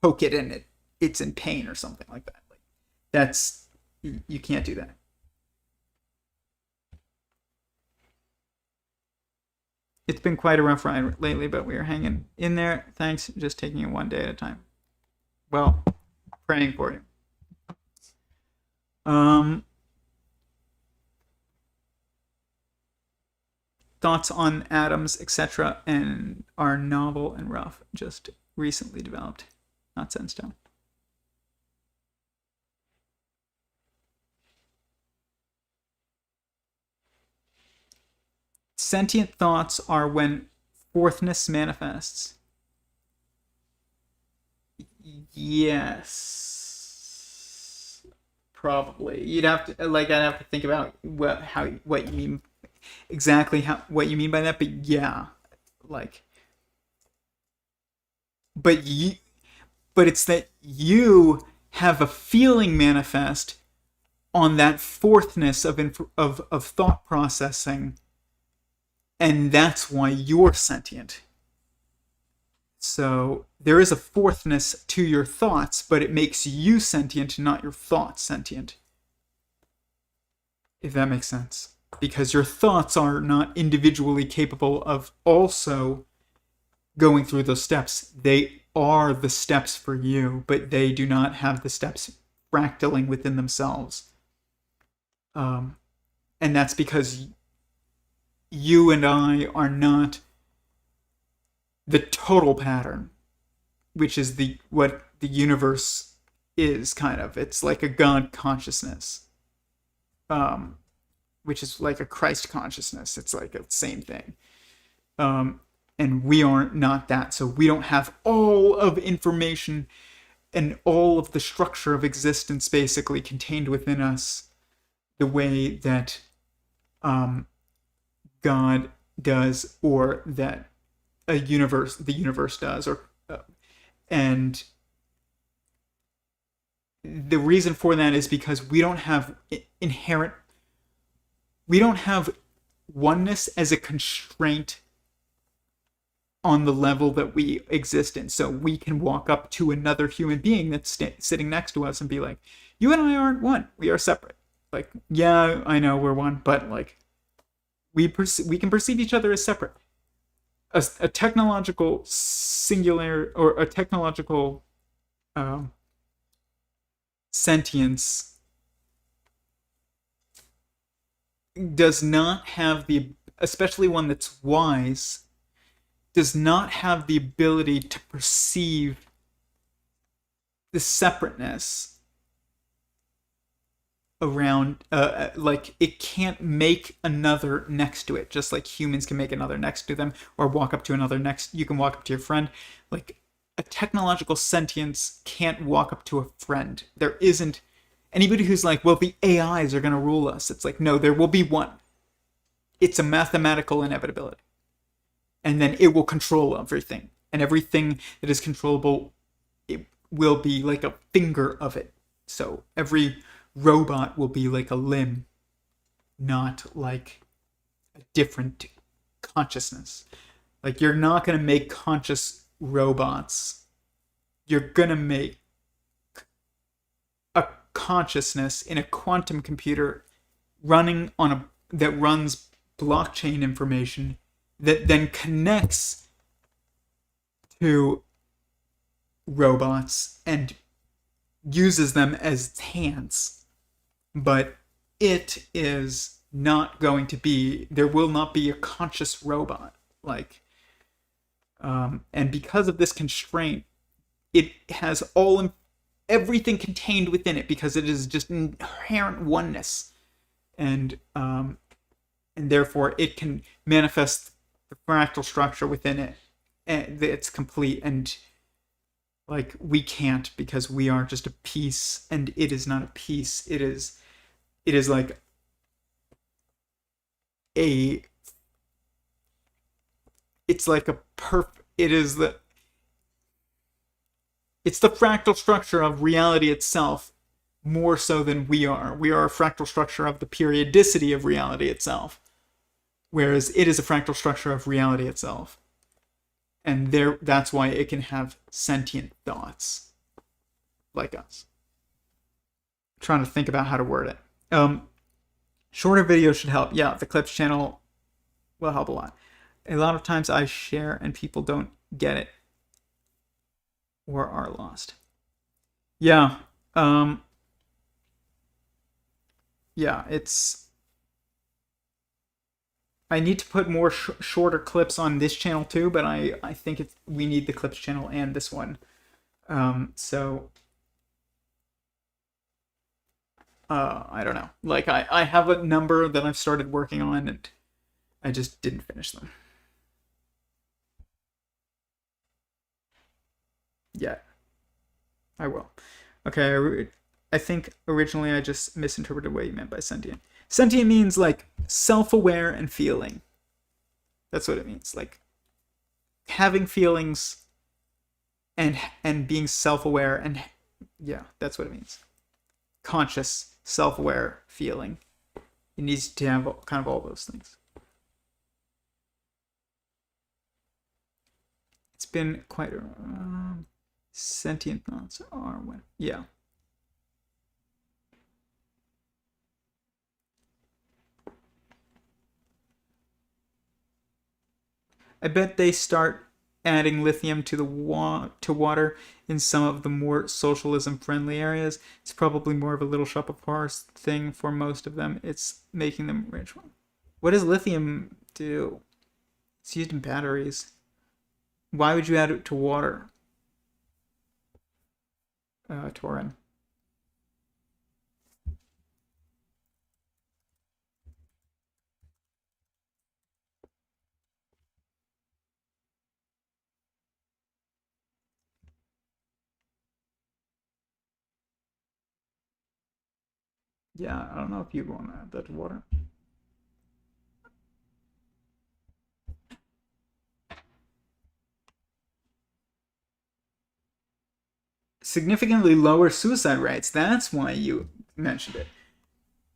poke it and it's in pain or something like that. Like, that's, you can't do that. It's been quite a rough ride lately, but we are hanging in there. Thanks. Just taking it one day at a time. Well, praying for you. Thoughts on atoms, etc., and are novel and rough. Just recently developed, not set in stone. Sentient thoughts are when fourthness manifests. Yes, probably. You'd have to, like, I'd have to think about what you mean exactly, what you mean by that. But yeah, like, but it's that you have a feeling manifest on that fourthness of thought processing, and that's why you're sentient. So there is a fourthness to your thoughts, but it makes you sentient, not your thoughts sentient. If that makes sense. Because your thoughts are not individually capable of also going through those steps. They are the steps for you, but they do not have the steps fractaling within themselves. And that's because you and I are not the total pattern, which is what the universe is, kind of. It's like a God consciousness, which is like a Christ consciousness. It's like the same thing. And we are not that. So we don't have all of information and all of the structure of existence basically contained within us the way that God does, or that the universe does, or and the reason for that is because we don't have oneness as a constraint on the level that we exist in. So we can walk up to another human being that's sitting next to us and be like, you and I aren't one, we are separate. Like, yeah, I know we're one, but like we can perceive each other as separate. A technological singular, or a technological sentience does not have especially one that's wise, does not have the ability to perceive the separateness around, like, it can't make another next to it, just like humans can make another next to them, or walk up to another next. You can walk up to your friend. Like, a technological sentience can't walk up to a friend. There isn't anybody who's like, well, the AIs are going to rule us. It's like, no, there will be one. It's a mathematical inevitability. And then it will control everything. And everything that is controllable, it will be like a finger of it. So every robot will be like a limb, not like a different consciousness. Like, you're not going to make conscious robots. You're going to make a consciousness in a quantum computer running that runs blockchain information that then connects to robots and uses them as hands. But it is not going to be, there will not be a conscious robot. Like, and because of this constraint, it has everything contained within it, because it is just inherent oneness. And therefore it can manifest the fractal structure within it, and it's complete. And like, we can't, because we are just a piece, and it is not a piece. It is like it's like a it's the fractal structure of reality itself, more so than we are. We are a fractal structure of the periodicity of reality itself, whereas it is a fractal structure of reality itself. And that's why it can have sentient thoughts like us. I'm trying to think about how to word it. Shorter videos should help. Yeah, the clips channel will help a lot. A lot of times I share and people don't get it or are lost. Yeah. Yeah, I need to put more shorter clips on this channel too, but I think we need the clips channel and this one. So I don't know. Like I have a number that I've started working on and I just didn't finish them yet. I will. Okay, I think originally I just misinterpreted what you meant by sentient. Sentient means like self-aware and feeling. That's what it means. Like having feelings and being self-aware, and yeah, that's what it means. Conscious, self-aware feeling. It needs to have kind of all those things. It's been quite sentient thoughts are when, yeah. I bet they start adding lithium to water in some of the more socialism-friendly areas. It's probably more of a little shop of horrors thing for most of them. It's making them rich. What does lithium do? It's used in batteries. Why would you add it to water? Torin. Yeah, I don't know if you'd want to add that to water. Significantly lower suicide rates. That's why you mentioned it.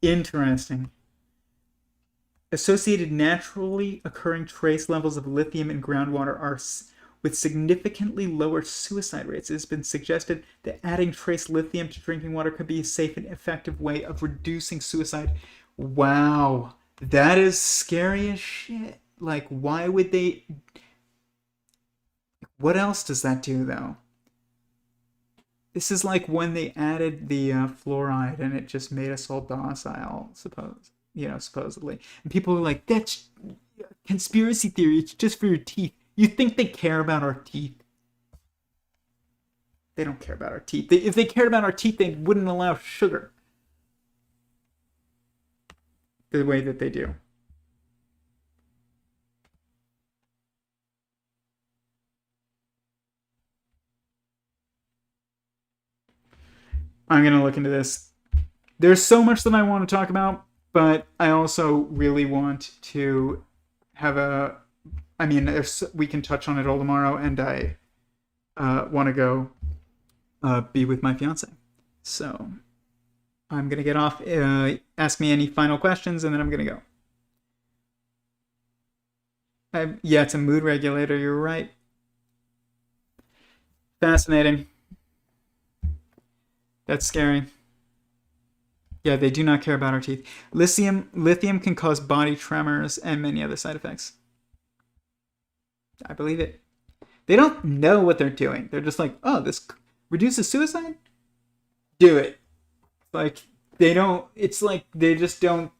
Interesting. Associated naturally occurring trace levels of lithium in groundwater are with significantly lower suicide rates. It has been suggested that adding trace lithium to drinking water could be a safe and effective way of reducing suicide. Wow, that is scary as shit. Like, why would they... What else does that do, though? This is like when they added the fluoride and it just made us all docile, supposedly. And people are like, that's conspiracy theory. It's just for your teeth. You think they care about our teeth? They don't care about our teeth. If they cared about our teeth, they wouldn't allow sugar the way that they do. I'm going to look into this. There's so much that I want to talk about, but I also really want to have we can touch on it all tomorrow, and I want to go be with my fiance. So I'm going to get off. Ask me any final questions, and then I'm going to go. Yeah, it's a mood regulator. You're right. Fascinating. That's scary. Yeah, they do not care about our teeth. Lithium can cause body tremors and many other side effects. I believe it. They don't know what they're doing. They're just like, oh, this reduces suicide? Do it. Like, they don't, it's like they just don't,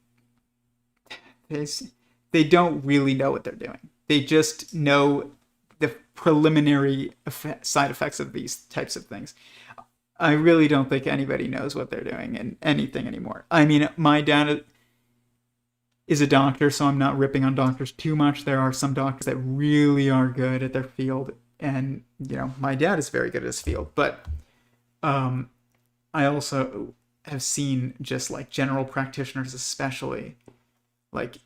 they don't really know what they're doing. They just know the preliminary side effects of these types of things. I really don't think anybody knows what they're doing in anything anymore. I mean, my dad is a doctor, so I'm not ripping on doctors too much. There are some doctors that really are good at their field, and my dad is very good at his field. But I also have seen just like general practitioners, especially, like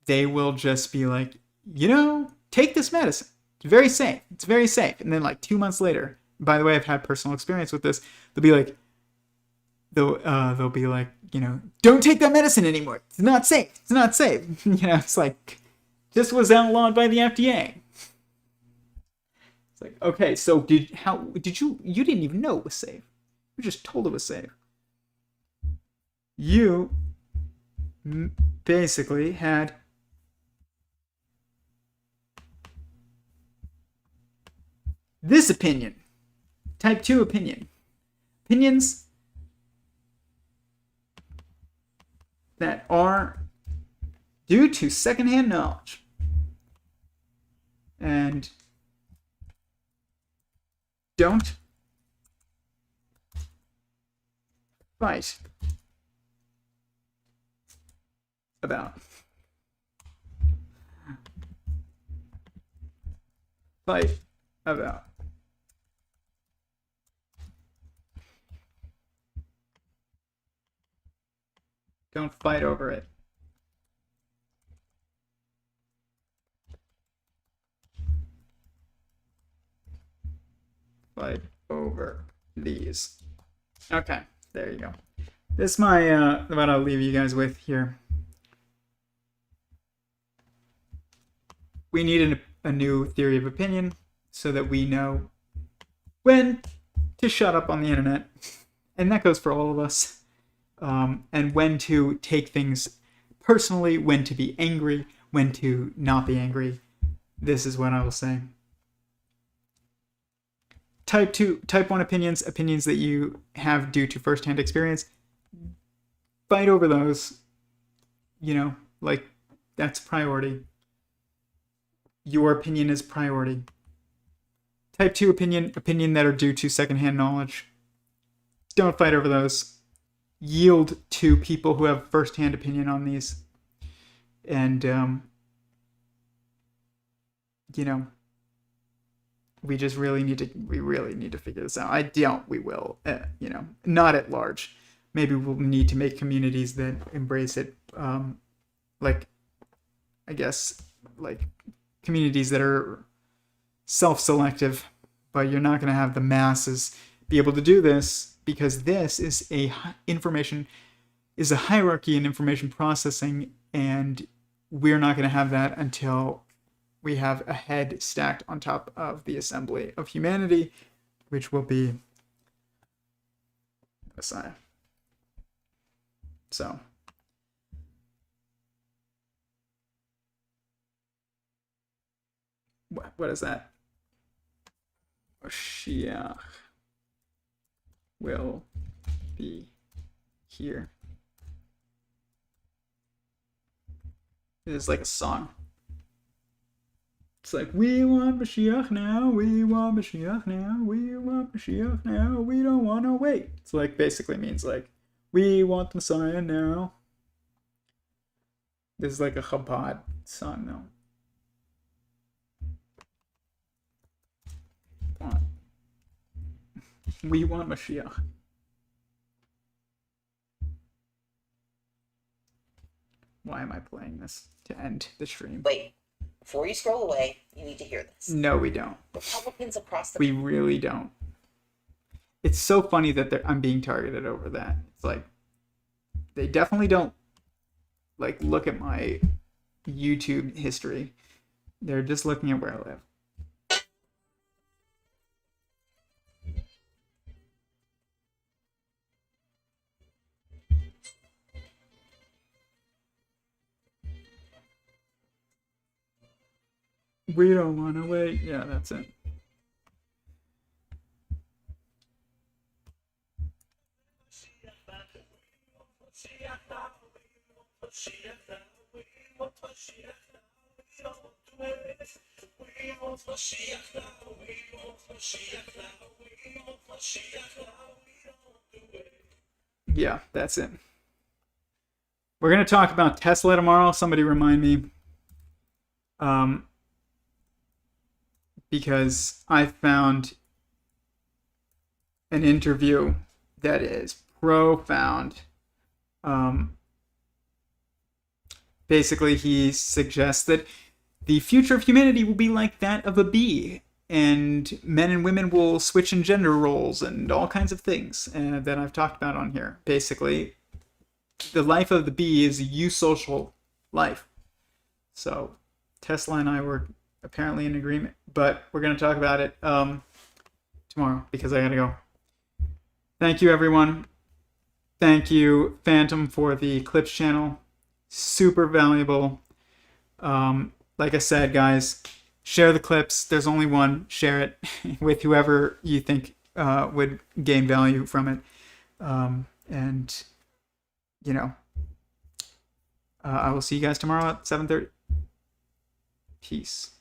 they will just be like, take this medicine. It's very safe. It's very safe. And then like 2 months later. By the way, I've had personal experience with this. They'll they'll be like, don't take that medicine anymore. It's not safe. It's not safe. It's like, this was outlawed by the FDA. It's like, okay, so you didn't even know it was safe. You were just told it was safe. You basically had this opinion. Type 2 opinion. Opinions that are due to secondhand knowledge. And don't fight about. Fight about. Don't fight over it. Fight over these. Okay, there you go. This is my what I'll leave you guys with here. We need a new theory of opinion so that we know when to shut up on the internet, and that goes for all of us. And when to take things personally, when to be angry, when to not be angry. This is what I will say. Type 1 opinions that you have due to firsthand experience. Fight over those. Like, that's priority. Your opinion is priority. Type 2 opinion that are due to secondhand knowledge. Don't fight over those. Yield to people who have firsthand opinion on these. And, we really need to figure this out. We will, not at large. Maybe we'll need to make communities that embrace it. Communities that are self-selective, but you're not going to have the masses be able to do this, because this is a hierarchy in information processing, and we're not going to have that until we have a head stacked on top of the assembly of humanity, which will be Messiah. So, what is that? Mashiach will be here. It is like a song. It's like, we want Mashiach now, we want Mashiach now, we want Mashiach now, we don't want to wait. It's like, basically means like, we want the Messiah now. This is like a Chabad song though. We want Mashiach. Why am I playing this to end the stream? Wait, before you scroll away, you need to hear this. No, we don't. Republicans across the We really don't. It's so funny that I'm being targeted over that. It's like, they definitely don't look at my YouTube history. They're just looking at where I live. We don't want to wait. Yeah, that's it. Yeah, that's it. We're going to talk about Tesla tomorrow. Somebody remind me. Because I found an interview that is profound. Basically, he suggests that the future of humanity will be like that of a bee. and men and women will switch in gender roles and all kinds of things that I've talked about on here. Basically, the life of the bee is a eusocial life. So Tesla and I were apparently in agreement, but we're going to talk about it tomorrow because I got to go. Thank you, everyone. Thank you, Phantom, for the Clips channel. Super valuable. Like I said, guys, share the clips. There's only one. Share it with whoever you think would gain value from it. And, you know, I will see you guys tomorrow at 7:30. Peace.